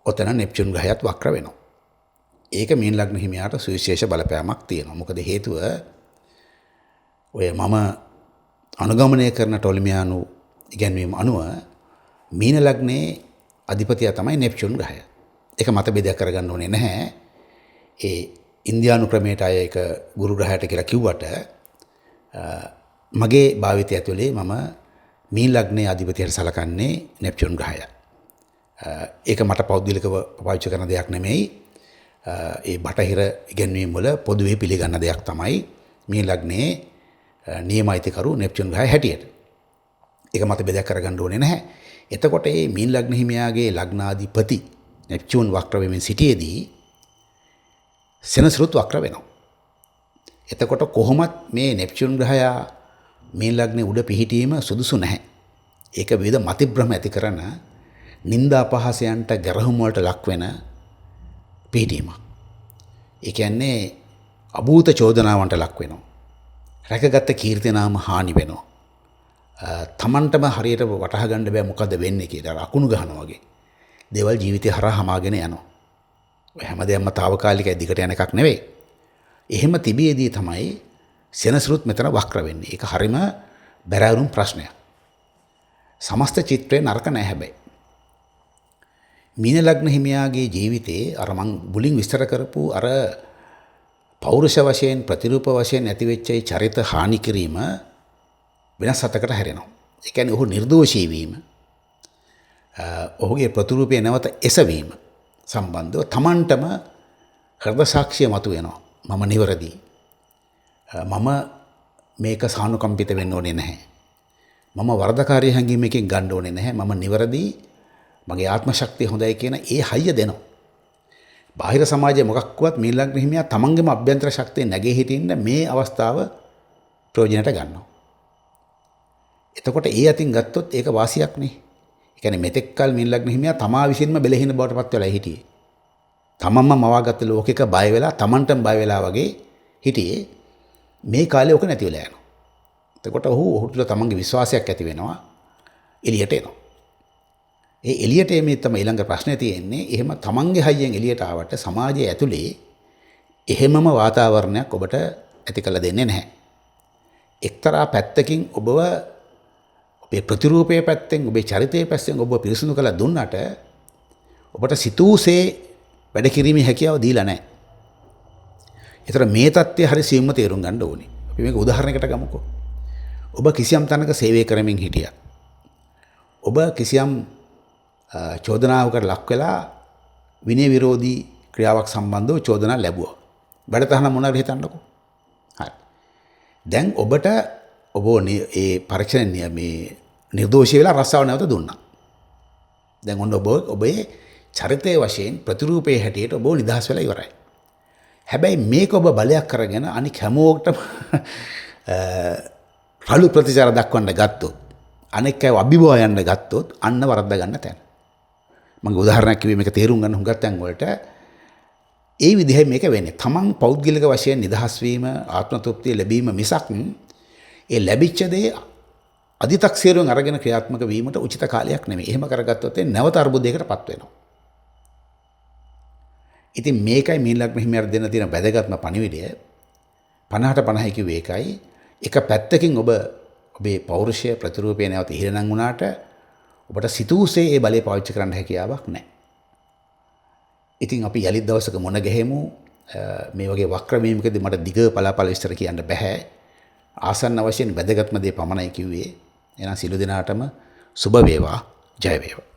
ඔතන නෙප්චූන් ග්‍රහයත් වක්‍ර වෙනවා. ඒක මීන ලග්න හිමියාට සුවිශේෂ බලපෑමක් තියෙනවා. මොකද හේතුව ඔය මම අනුගමනය කරන ටොලමියානු ඉගැන්වීම අනුව මීන ලග්නයේ අධිපතියා තමයි නෙප්චූන් ග්‍රහය. ඒක මත බෙදයක් කරගන්න ඕනේ නැහැ. ඒ ඉන්දියානු ක්‍රමයට අය ඒක ගුරු ග්‍රහයට කියලා කිව්වට මගේ භාවිතය ඇතුලේ මම මීන ලග්නයේ අධිපතියට සලකන්නේ නෙප්චූන් ග්‍රහය. ඒක මට පෞද්ගලිකව පාවිච්චි කරන දෙයක් නෙමෙයි. ඒ බටහිර ඉගැන්වීම් වල පොදුවේ පිළිගන්න දෙයක් තමයි මේ ලග්නයේ නියමයිතිකරු නෙප්චූන් ග්‍රහය හැටියට. ඒක මත බෙදයක් කරගන්න ඕනේ නැහැ. එතකොට මේ මීන ලග්න හිමියාගේ ලග්නාධිපති නෙප්චූන් වක්‍ර වෙමින් සිටියේදී සෙනසුරුත් වක්‍ර වෙනවා. එතකොට කොහොමත් මේ නෙප්චූන් ග්‍රහයා මීන ලග්නේ උඩ පිහිටීම සුදුසු නැහැ. ඒක විවිධ මතිභ්‍රම ඇති කරන නිന്ദා පහසයන්ට ගැරහුම් වලට ලක් වෙන පිහිටීමක්. ඒ කියන්නේ අභූත චෝදනාවන්ට ලක් වෙනවා. රැකගත්ත කීර්ති නාම හානි වෙනවා. තමන්ටම හරියට වටහා ගන්න බෑ මොකද වෙන්නේ කියලා අකුණු ගහනවා වගේ. දේවල් ජීවිතේ හරහා හමාගෙන යනවා. ඔය හැමදේම తాවකාලිකයි දිගට යන එකක් නෙවෙයි. එහෙම තිබියදී තමයි සෙනසුරුත් මෙතන වක්‍ර වෙන්නේ. ඒක හරිම බැරෑරුම් ප්‍රශ්නයක්. සමස්ත චිත්‍රය නරක නැහැ හැබැයි. මීන ලග්න හිමියාගේ ජීවිතේ අර මං මුලින් විස්තර කරපු අර පෞරුෂ වශයෙන් ප්‍රතිරූප වශයෙන් ඇතිවෙච්ච ඒ චරිත හානි කිරීම වෙනස් අතකට හැරෙනවා. ඒ කියන්නේ ඔහු නිර්දෝෂී වීම, ඔහුගේ ප්‍රතිරූපය නැවත එසවීම සම්බන්ධව තමන්ටම හෘද සාක්ෂිය මතුවෙනවා. මම නිවැරදි. මම මේක සානුකම්පිත වෙන්න ඕනේ නැහැ. මම වරදකාරී හැඟීමකින් ගන්න ඕනේ නැහැ. මම නිවැරදි. මගේ ආත්ම ශක්තිය හොඳයි කියන ඒ හයිය දෙනවා. බාහිර සමාජයේ මොකක්වත් මීන ලග්න හිමියා තමන්ගේම අභ්‍යන්තර ශක්තිය නැගේ හිටින්න මේ අවස්ථාව ප්‍රයෝජනට ගන්නවා. එතකොට ඒ අතින් ගත්තොත් ඒක වාසියක් නේ. ඒ කියන්නේ මෙතෙක්කල් මීන ලග්න හිමියා තමා විසින්ම බෙලහින බවට පත් වෙලා හිටියේ. තමන්ම මවාගත්ත ලෝකෙක බය වෙලා තමන්ටම බය වෙලා වගේ හිටියේ. මේ කාලේ ඔක නැති වෙලා යනවා. එතකොට ඔහුට තමන්ගේ විශ්වාසයක් ඇති වෙනවා. එළියට එනවා. ඒ එළියට එමේ තමයි ඊළඟ ප්‍රශ්නේ තියෙන්නේ. එහෙම තමන්ගේ හයියෙන් එළියට ආවට සමාජයේ ඇතුලේ එහෙමම වාතාවරණයක් ඔබට ඇති කළ දෙන්නේ නැහැ. එක්තරා පැත්තකින් ඔබව ඔබේ ප්‍රතිරූපයේ පැත්තෙන් ඔබේ චරිතයේ පැත්තෙන් ඔබව පිරිසිදු කළ දුන්නට ඔබට සිතූසේ වැඩ කිරීමේ හැකියාව දීලා නැහැ. ඒතර මේ தත්ත්වය හරි සියුම්ව තේරුම් ගන්න ඕනේ. අපි මේක උදාහරණයකට ගමුකෝ. ඔබ කිසියම් තැනක සේවය කරමින් හිටියා. ඔබ කිසියම් චෝදනාවකට ලක් වෙලා විනය විරෝධී ක්‍රියාවක් සම්බන්ධව චෝදනා ලැබුවා. වැඩ තහනම් මොනවාද හිතන්නකෝ. හරි. දැන් ඔබට ඔබ ඒ පරීක්ෂණ මේ නිර්දෝෂී වෙලා රස්සාව නැවත දුන්නා. දැන් ඔන්න ඔබේ චරිතයේ වශයෙන් ප්‍රතිරූපයේ හැටියට ඔබ නිදහස් වෙලා ඉවරයි. හැබැයි මේක ඔබ බලයක් කරගෙන අනික හැමෝටම රළු ප්‍රතිචාර දක්වන්න ගත්තොත් අනෙක් අය අභිභවා යන්න ගත්තොත් අන්න වරද්දා ගන්න තැන. මම උදාහරණයක් කිව්වේ මේක තේරුම් ගන්න හුඟක් තැන් වලට ඒ විදිහයි මේක වෙන්නේ. තමන් පෞද්ගලික වශයෙන් නිදහස් වීම ආත්ම තෘප්තිය ලැබීම මිසක් ඒ ලැබිච්ච දේ අධිතක්සේරුවෙන් අරගෙන ක්‍රියාත්මක වීමට උචිත කාලයක් නෙමෙයි. එහෙම කරගත්තොත් නැවත අර්බුදයකටපත් වෙනවා. ඉතින් මේකයි මීනලග්න හිමියාට දෙන්න තියෙන වැදගත්ම පණිවිඩය. 50ට 50 කිව්වේ ඒකයි. එක පැත්තකින් ඔබේ පෞරුෂය ප්‍රතිරූපය නැවත ඉහිරණම් වුණාට ඔබට සිතූසේ ඒ බලය පාවිච්චි කරන්න හැකියාවක් නැහැ. ඉතින් අපි යලිත් දවසක මුණ ගැහෙමු. මේ වගේ වක්‍ර වීමකදී මට දිග පලාපල විස්තර කියන්න බෑ. ආසන්න වශයෙන් වැදගත්ම දේ පමණයි කිව්වේ. එහෙනම් සිළු දිනාටම සුබ වේවා, ජය වේවා.